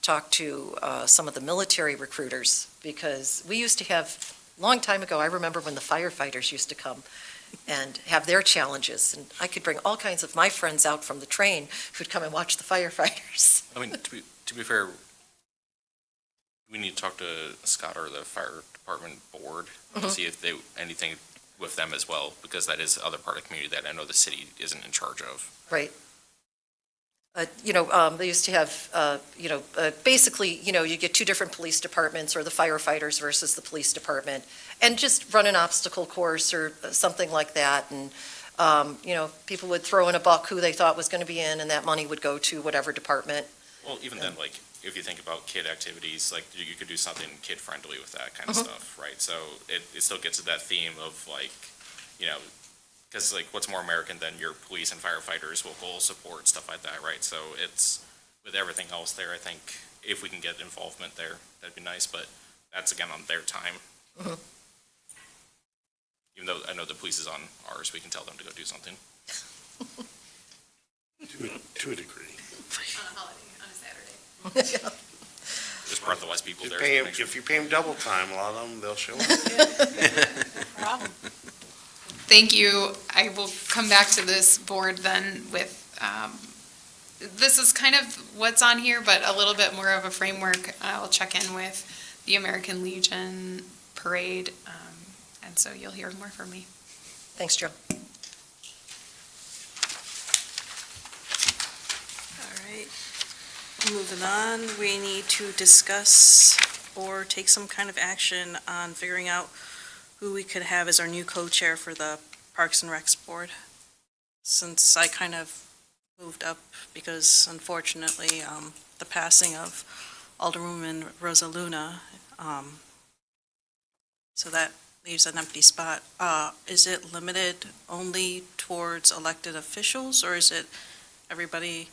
Speaker 9: talk to some of the military recruiters, because we used to have, long time ago, I remember when the firefighters used to come and have their challenges, and I could bring all kinds of my friends out from the train who'd come and watch the firefighters.
Speaker 4: I mean, to be fair, we need to talk to Scott or the fire department board to see if they, anything with them as well, because that is other part of the community that I know the city isn't in charge of.
Speaker 9: Right. They used to have, basically, you get two different police departments, or the firefighters versus the police department, and just run an obstacle course or something like that. And, people would throw in a buck who they thought was going to be in, and that money would go to whatever department.
Speaker 4: Well, even then, like, if you think about kid activities, like, you could do something kid-friendly with that kind of stuff, right? So it still gets to that theme of, like, because, like, what's more American than your police and firefighters, local support, stuff like that, right? So it's, with everything else there, I think if we can get involvement there, that'd be nice, but that's, again, on their time. Even though I know the police is on ours, we can tell them to go do something.
Speaker 5: To a degree.
Speaker 3: On a holiday, on a Saturday.
Speaker 4: Just breathalyze people there.
Speaker 5: If you pay them double time, a lot of them, they'll show up.
Speaker 3: Problem. Thank you. I will come back to this board then with, this is kind of what's on here, but a little bit more of a framework. I'll check in with the American Legion Parade, and so you'll hear more from me.
Speaker 9: Thanks, Joe.
Speaker 7: All right. Moving on, we need to discuss or take some kind of action on figuring out who we could have as our new co-chair for the Parks and Recs Board. Since I kind of moved up because unfortunately, the passing of Alderwoman Rosa Luna, so that leaves an empty spot. Is it limited only towards elected officials, or is it everybody?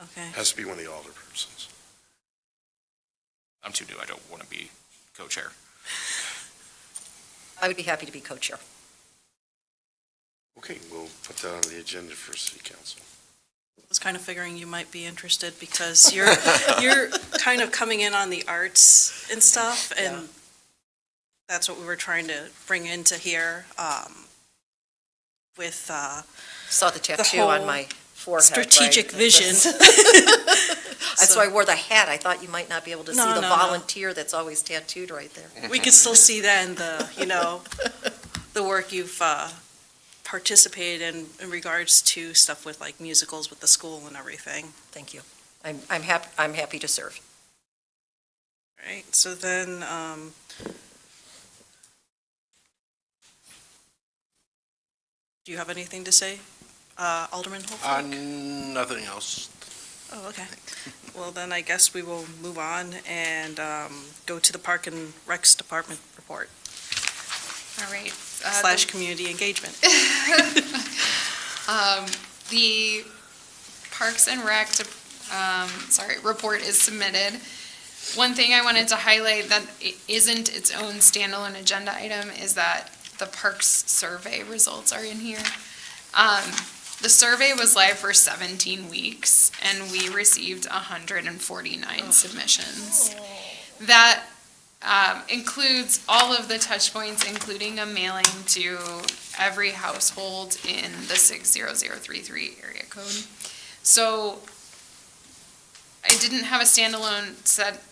Speaker 7: Okay.
Speaker 5: Has to be one of the alderpersons.
Speaker 4: I'm too new, I don't want to be co-chair.
Speaker 9: I would be happy to be co-chair.
Speaker 5: Okay, we'll put that on the agenda for city council.
Speaker 7: I was kind of figuring you might be interested because you're kind of coming in on the arts and stuff, and that's what we were trying to bring into here, with,
Speaker 9: Saw the tattoo
Speaker 7: whole
Speaker 9: on my forehead,
Speaker 7: strategic
Speaker 9: right?
Speaker 7: vision.
Speaker 9: That's why I wore the hat. I thought you might not be able to see
Speaker 7: No,
Speaker 9: the
Speaker 7: no, no.
Speaker 9: volunteer that's always tattooed right there.
Speaker 7: We could still see that in the work you've participated in regards to stuff with like musicals with the school and everything.
Speaker 9: Thank you. I'm happy to serve.
Speaker 7: Right, so then, do you have anything to say, Alderman Hoeflich?
Speaker 2: Nothing else.
Speaker 7: Oh, okay. Well, then I guess we will move on and go to the Park and Recs Department report
Speaker 3: All right.
Speaker 7: / community engagement.
Speaker 3: The Parks and Rec, report is submitted. One thing I wanted to highlight that it isn't its own standalone agenda item is that the Parks survey results are in here. The survey was live for 17 weeks, and we received 149 submissions. That includes all of the touch points, including a mailing to every household in the 60033 area code. So I didn't have a standalone set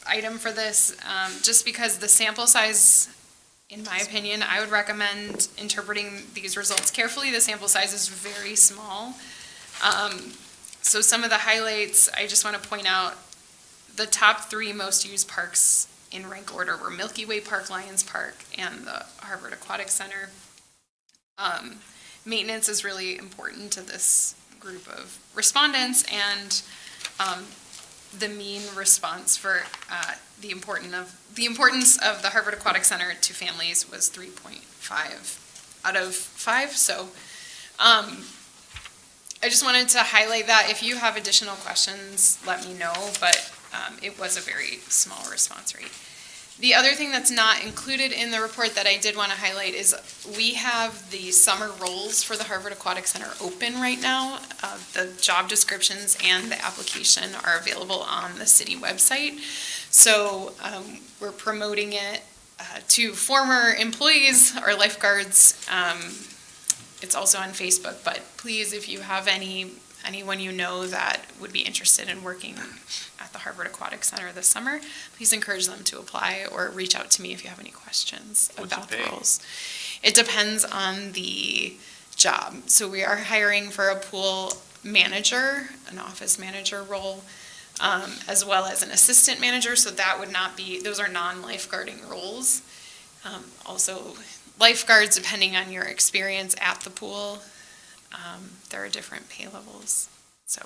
Speaker 3: item for this, just because the sample size, in my opinion, I would recommend interpreting these results carefully. The sample size is very small. So some of the highlights, I just want to point out, the top 3 most used parks in rank order were Milky Way Park, Lions Park, and the Harvard Aquatic Center. Maintenance is really important to this group of respondents, and the mean response for the importance of the Harvard Aquatic Center to families was 3.5 out of 5. So I just wanted to highlight that. If you have additional questions, let me know, but it was a very small response rate. The other thing that's not included in the report that I did want to highlight is we have the summer roles for the Harvard Aquatic Center open right now. The job descriptions and the application are available on the city website. So we're promoting it to former employees or lifeguards. It's also on Facebook, but please, if you have anyone you know that would be interested in working at the Harvard Aquatic Center this summer, please encourage them to apply or reach out to me if you have any questions about the roles. It depends on the job. So we are hiring for a pool manager, an office manager role, as well as an assistant manager. So that would not be, those are non-lifeguarding roles. Also, lifeguards, depending on your experience at the pool, there are different pay levels. So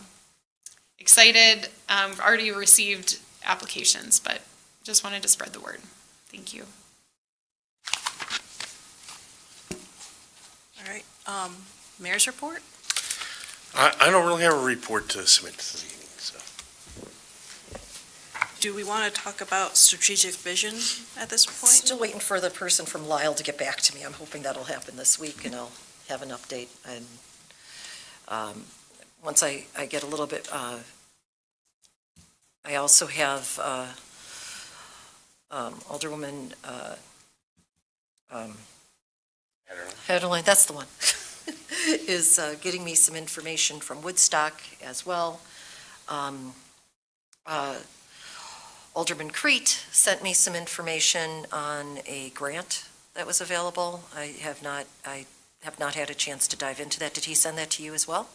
Speaker 3: excited. I've already received applications, but just wanted to spread the word. Thank you.
Speaker 7: All right, mayor's report?
Speaker 5: I don't really have a report to submit to the meeting, so.
Speaker 7: Do we want to talk about strategic vision at this point?
Speaker 9: Still waiting for the person from Lyle to get back to me. I'm hoping that'll happen this week, and I'll have an update. And once I get a little bit, I also have Alderwoman Haderlein, that's the one, is getting me some information from Woodstock as well. Alderman Kriete sent me some information on a grant that was available. I have not had a chance to dive into that. Did he send that to you as well?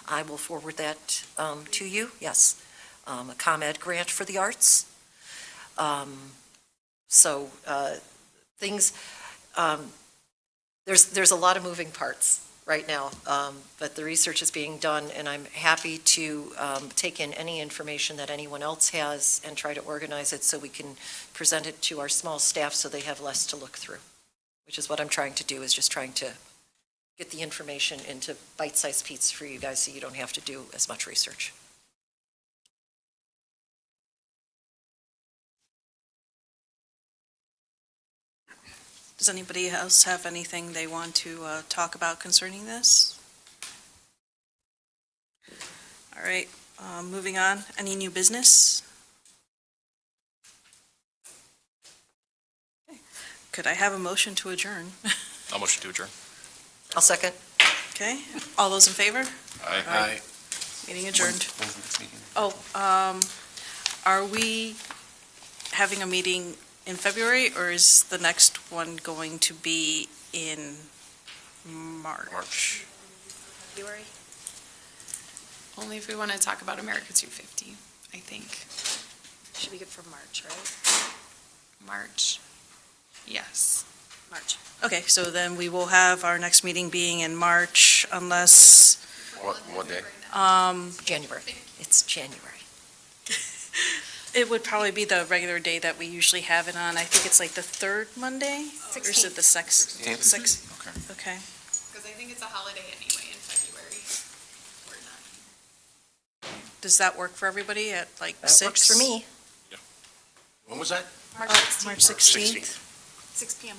Speaker 9: I will forward that to you, yes. a ComEd grant for the arts. So things, there's a lot of moving parts right now, but the research is being done, and I'm happy to take in any information that anyone else has and try to organize it so we can present it to our small staff so they have less to look through, which is what I'm trying to do, is just trying to get the information into bite-sized pieces for you guys so you don't have to do as much research.
Speaker 7: Does anybody else have anything they want to talk about concerning this? All right, moving on. Any new business? Okay. Could I have a motion to adjourn?
Speaker 4: I'll motion to adjourn.
Speaker 9: I'll second.
Speaker 7: Okay, all those in favor?
Speaker 2: Aye.
Speaker 7: Meeting adjourned.
Speaker 8: When's the next meeting?
Speaker 7: Oh, are we having a meeting in February, or is the next one going to be in March?
Speaker 6: February?
Speaker 3: Only if we want to talk about America 250, I think.
Speaker 6: Should be good for March, right?
Speaker 3: March. Yes.
Speaker 6: March.
Speaker 7: Okay, so then we will have our next meeting being in March unless,
Speaker 8: What day?
Speaker 9: January. It's January.
Speaker 7: it would probably be the regular day that we usually have it on. I think it's like the third Monday? Or is it the sixth?
Speaker 8: 16th?
Speaker 7: Sixth?
Speaker 8: Okay.
Speaker 7: Okay.
Speaker 3: Because I think it's a holiday anyway in February. Or not.
Speaker 7: Does that work for everybody at like
Speaker 9: That
Speaker 7: 6?
Speaker 9: works for me.
Speaker 2: When was that?
Speaker 6: March
Speaker 7: March 16th?
Speaker 6: 6 PM.